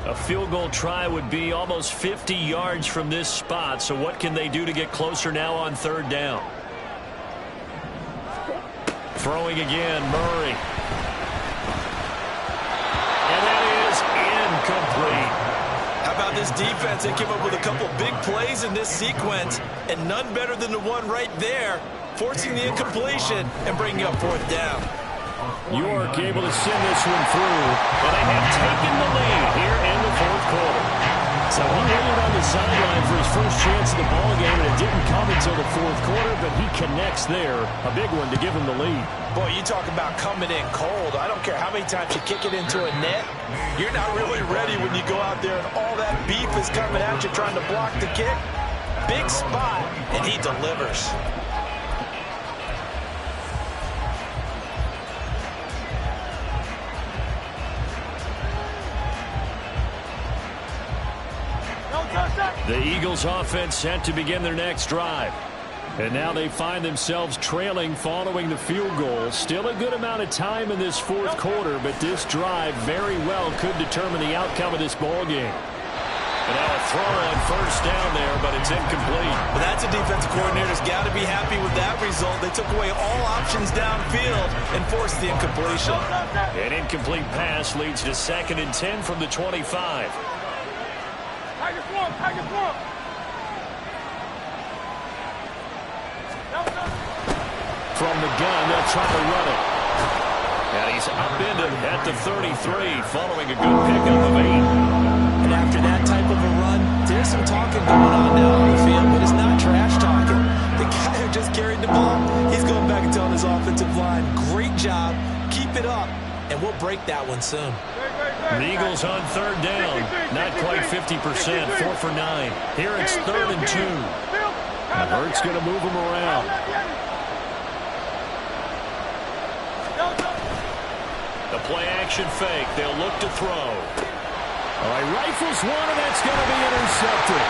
A field goal try would be almost 50 yards from this spot, so what can they do to get closer now on 3rd down? Throwing again, Murray. And that is incomplete. How about this defense, they came up with a couple big plays in this sequence, and none better than the one right there, forcing the incompletion and bringing up fourth down. York able to send this one through, and they have taken the lead here in the fourth quarter. So he waited on the sideline for his first chance of the ball game, and it didn't come until the fourth quarter, but he connects there. A big one to give him the lead. Boy, you talk about coming in cold. I don't care how many times you kick it into a net. You're not really ready when you go out there and all that beef is coming at you trying to block the kick. Big spot, and he delivers. The Eagles offense set to begin their next drive. And now they find themselves trailing following the field goal. Still a good amount of time in this fourth quarter, but this drive very well could determine the outcome of this ball game. And now a throw on first down there, but it's incomplete. Well, that's a defensive coordinator's got to be happy with that result. They took away all options downfield and forced the incompletion. An incomplete pass leads to 2nd and 10 from the 25. Tiger swamp, Tiger swamp. From the gun, they'll try to run it. And he's upended at the 33 following a good pickup of 8. And after that type of a run, there's some talking going on now on the field, but it's not trash talking. The guy who just carried the ball, he's going back and telling his offensive line, great job, keep it up, and we'll break that one soon. The Eagles on third down, not quite 50%, 4 for 9. Here it's 3rd and 2. And Hurts going to move him around. The play action fake, they'll look to throw. All right, rifles one, and that's going to be intercepted.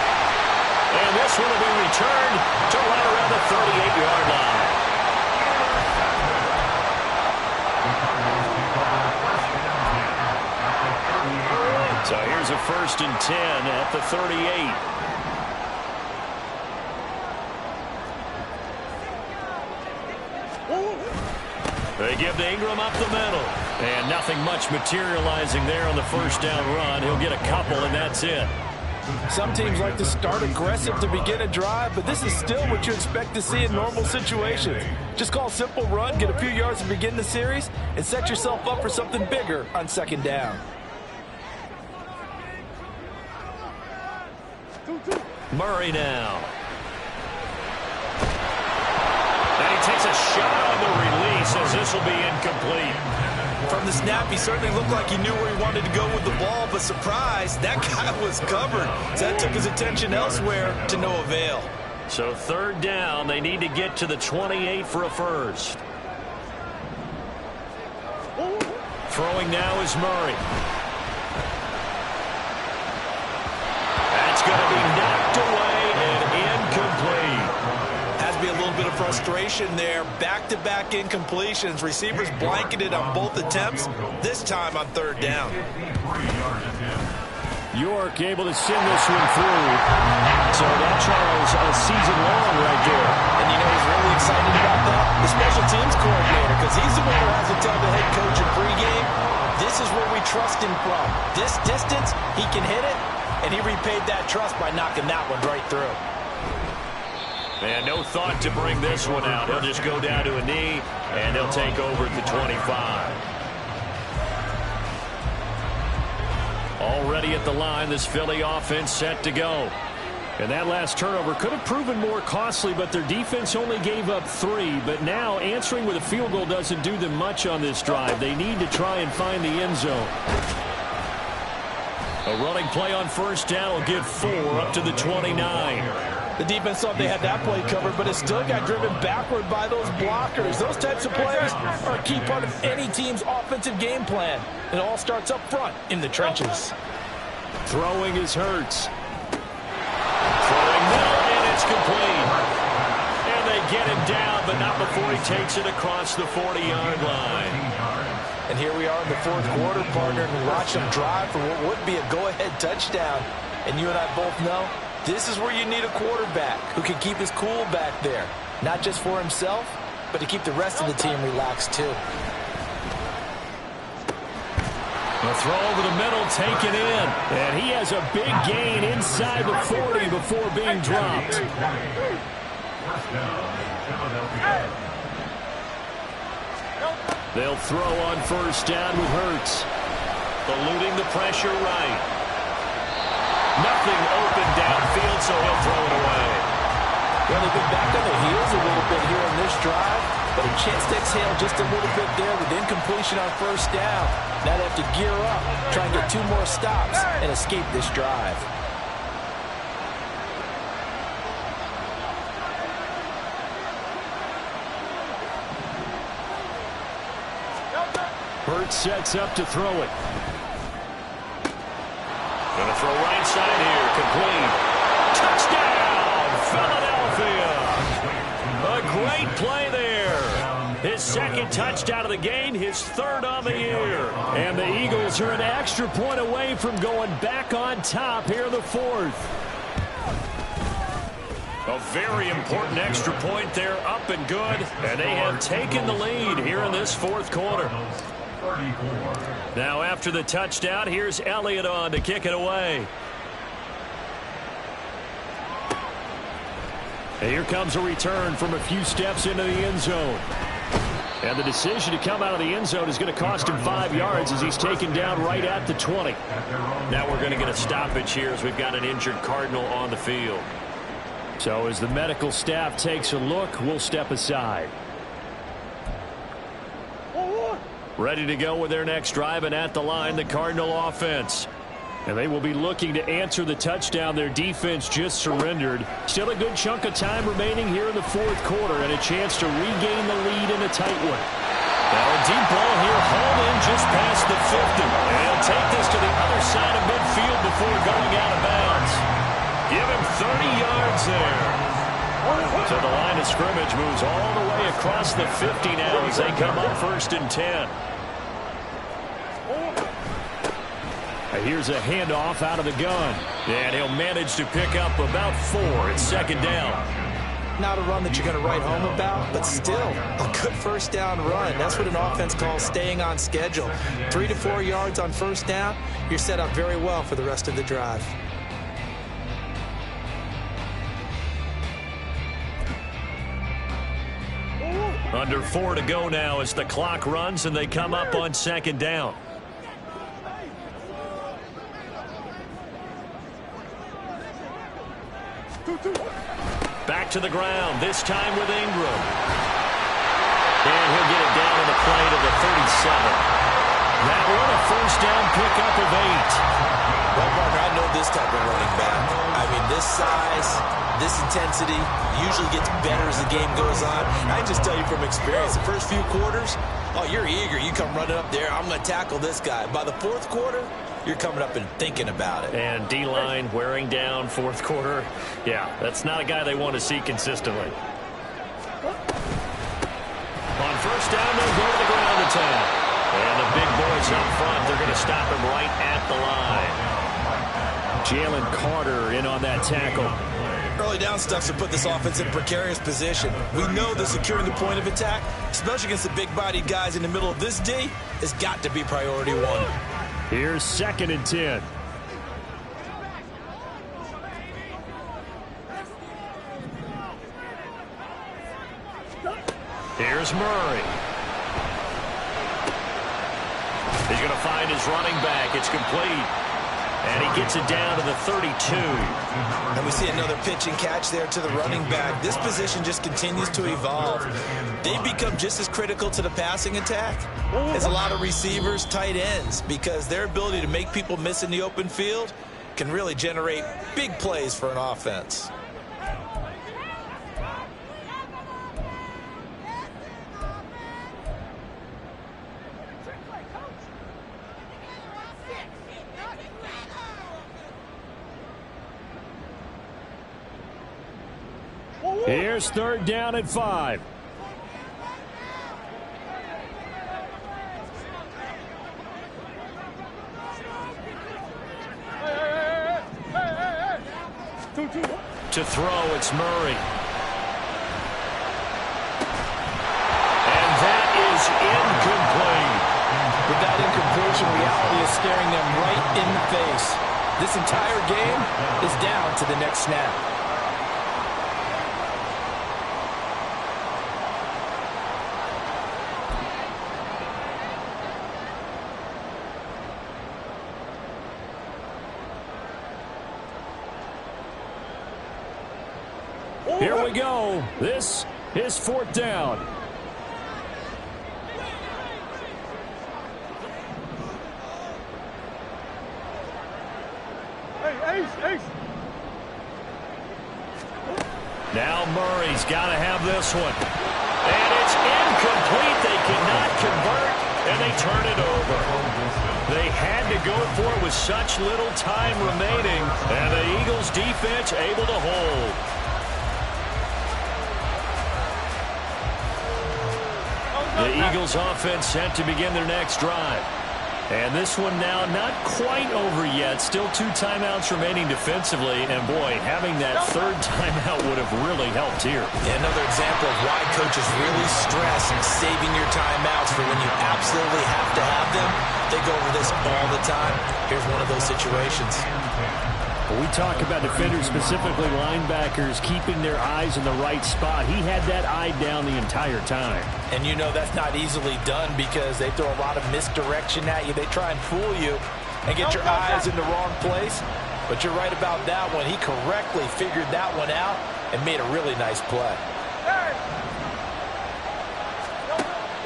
And this one will be returned to right around the 38-yard line. So here's a 1st and 10 at the 38. They give to Ingram up the middle. And nothing much materializing there on the first down run. He'll get a couple, and that's it. Some teams like to start aggressive to begin a drive, but this is still what you expect to see in normal situations. Just call a simple run, get a few yards to begin the series, and set yourself up for something bigger on 2nd down. Murray now. And he takes a shot on the release as this will be incomplete. From the snap, he certainly looked like he knew where he wanted to go with the ball, but surprise, that guy was covered. So that took his attention elsewhere to no avail. So 3rd down, they need to get to the 28 for a first. Throwing now is Murray. That's going to be knocked away and incomplete. Has to be a little bit of frustration there. Back-to-back incompletions. Receivers blanketed on both attempts, this time on 3rd down. York able to send this one through. So that Charles a season long right there. And you know he's really excited about that? The special teams coordinator, because he's the one who has to tell the head coach in pregame, this is where we trust him from. This distance, he can hit it, and he repaid that trust by knocking that one right through. And no thought to bring this one out. He'll just go down to a knee, and he'll take over at the 25. Already at the line, this Philly offense set to go. And that last turnover could have proven more costly, but their defense only gave up 3. But now answering with a field goal doesn't do them much on this drive. They need to try and find the end zone. A running play on first down will give 4 up to the 29. The defense thought they had that play covered, but it still got driven backward by those blockers. Those types of plays are a key part of any team's offensive game plan. It all starts up front in the trenches. Throwing is Hurts. Throwing middle, and it's complete. And they get him down, but not before he takes it across the 40-yard line. And here we are in the fourth quarter, partner, and we watch them drive for what would be a go-ahead touchdown. And you and I both know this is where you need a quarterback who can keep his cool back there. Not just for himself, but to keep the rest of the team relaxed too. The throw over the middle, taken in. And he has a big gain inside the 40 before being dropped. They'll throw on first down with Hurts. Eluding the pressure right. Nothing open downfield, so he'll throw it away. Well, they've been back on their heels a little bit here on this drive, but a chance to exhale just a little bit there with incompletion on first down. Now they have to gear up, try and get 2 more stops, and escape this drive. Hurts sets up to throw it. Going to throw right side here, complete. Touchdown, Philadelphia! A great play there. His second touchdown of the game, his third on the year. And the Eagles are an extra point away from going back on top here in the 4th. A very important extra point there, up and good. And they have taken the lead here in this 4th quarter. Now after the touchdown, here's Elliott on to kick it away. And here comes a return from a few steps into the end zone. And the decision to come out of the end zone is going to cost him 5 yards as he's taken down right at the 20. Now we're going to get a stoppage here as we've got an injured Cardinal on the field. So as the medical staff takes a look, we'll step aside. Ready to go with their next drive, and at the line, the Cardinal offense. And they will be looking to answer the touchdown their defense just surrendered. Still a good chunk of time remaining here in the 4th quarter and a chance to regain the lead in a tight one. Now a deep ball here, hauled in just past the 50. And he'll take this to the other side of midfield before going out of bounds. Give him 30 yards there. So the line of scrimmage moves all the way across the 50 now as they come up 1st and 10. Here's a handoff out of the gun. And he'll manage to pick up about 4. It's 2nd down. Not a run that you're going to write home about, but still a good first down run. That's what an offense calls staying on schedule. 3 to 4 yards on first down, you're set up very well for the rest of the drive. Under 4 to go now as the clock runs and they come up on 2nd down. Back to the ground, this time with Ingram. And he'll get it down on the play to the 37. That one a first down pickup of 8. Well, Mark, I know this type of running back. I mean, this size, this intensity usually gets better as the game goes on. And I just tell you from experience, the first few quarters, oh, you're eager. You come running up there, I'm going to tackle this guy. By the 4th quarter, you're coming up and thinking about it. And D-line wearing down 4th quarter. Yeah, that's not a guy they want to see consistently. On first down, they'll go to the ground attack. And the big boys up front, they're going to stop him right at the line. Jalen Carter in on that tackle. Early down stuff to put this offense in a precarious position. We know that securing the point of attack, especially against the big-bodied guys in the middle of this D, has got to be priority 1. Here's 2nd and 10. Here's Murray. He's going to find his running back. It's complete. And he gets it down to the 32. And we see another pitch and catch there to the running back. This position just continues to evolve. They've become just as critical to the passing attack as a lot of receivers, tight ends, because their ability to make people miss in the open field can really generate big plays for an offense. Here's 3rd down and 5. To throw, it's Murray. And that is incomplete. With that incompletion, we He is staring them right in the face. This entire game is down to the next snap. Here we go. This is 4th down. Hey, Ace. Now Murray's got to have this one. And it's incomplete. They cannot convert, and they turn it over. They had to go for it with such little time remaining, and the Eagles defense able to hold. The Eagles offense set to begin their next drive. And this one now not quite over yet. Still 2 timeouts remaining defensively. And, boy, having that 3rd timeout would have really helped here. Yeah, another example of why coaches really stress saving your timeouts for when you absolutely have to have them. They go over this all the time. Here's one of those situations. We talk about defenders, specifically linebackers, keeping their eyes in the right spot. He had that eye down the entire time. And you know that's not easily done because they throw a lot of misdirection at you. They try and fool you and get your eyes in the wrong place. But you're right about that one. He correctly figured that one out and made a really nice play.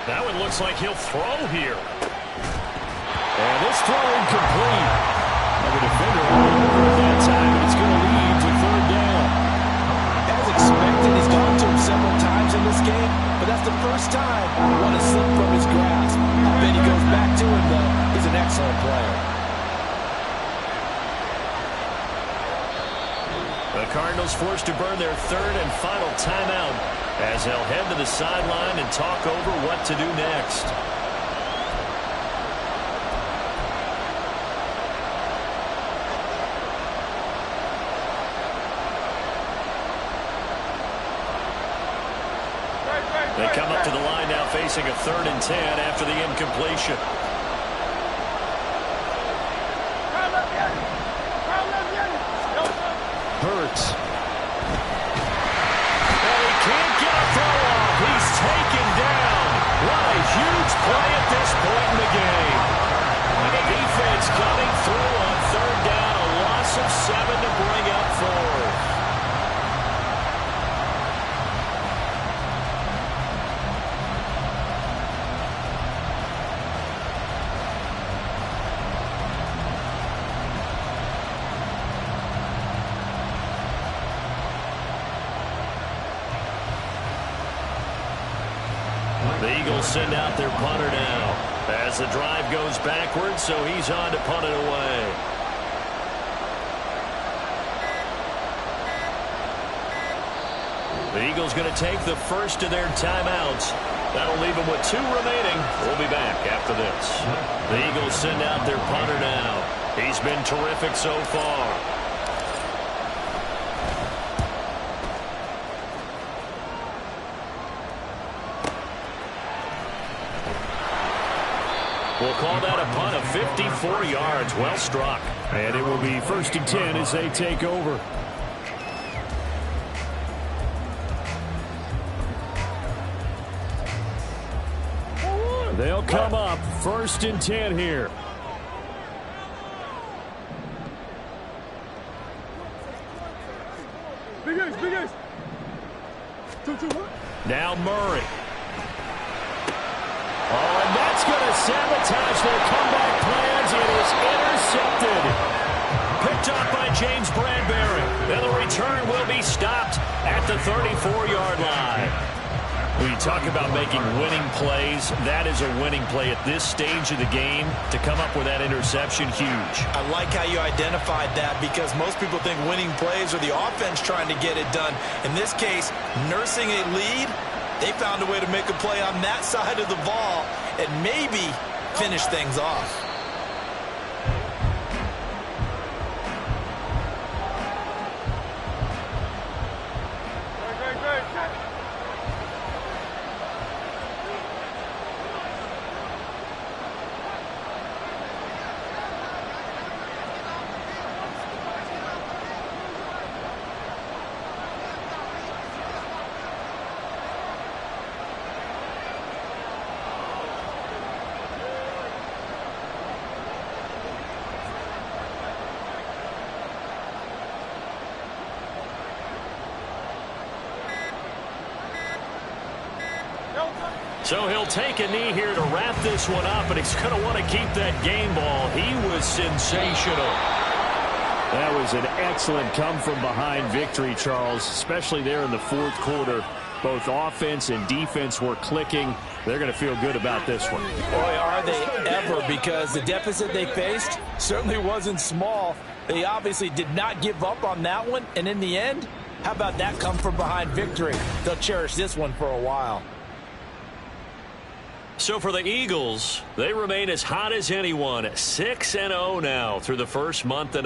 That one looks like he'll throw here. And this throw incomplete. The defender over at that time, and it's going to lead to 3rd down. As expected, he's gone to him several times in this game, but that's the first time one has slipped from his grasp. I bet he goes back to him, though. He's an excellent player. The Cardinals forced to burn their 3rd and final timeout as they'll head to the sideline and talk over what to do next. They come up to the line now facing a 3rd and 10 after the incompletion. Hurts. And he can't get a throw off. He's taken down. What a huge play at this point in the game. And the defense coming through on 3rd down. A loss of 7 to bring up 4. The Eagles send out their punter now as the drive goes backwards, so he's on to punt it away. The Eagles going to take the first of their timeouts. That'll leave them with 2 remaining. We'll be back after this. The Eagles send out their punter now. He's been terrific so far. We'll call that a punt of 54 yards. Well struck. And it will be 1st and 10 as they take over. They'll come up 1st and 10 here. Big Ace. 2-2-1. Now Murray. Oh, and that's going to sabotage their comeback plans. It is intercepted. Picked up by James Bradbury. And the return will be stopped at the 34-yard line. When you talk about making winning plays, that is a winning play at this stage of the game. To come up with that interception, huge. I like how you identified that because most people think winning plays are the offense trying to get it done. In this case, nursing a lead, they found a way to make a play on that side of the ball and maybe finish things off. So he'll take a knee here to wrap this one up, and he's going to want to keep that game ball. He was sensational. That was an excellent come-from-behind victory, Charles, especially there in the fourth quarter. Both offense and defense were clicking. They're going to feel good about this one. Boy, are they ever, because the deficit they faced certainly wasn't small. They obviously did not give up on that one, and in the end, how about that come-from-behind victory? They'll cherish this one for a while. So for the Eagles, they remain as hot as anyone, 6-0 now through the first month and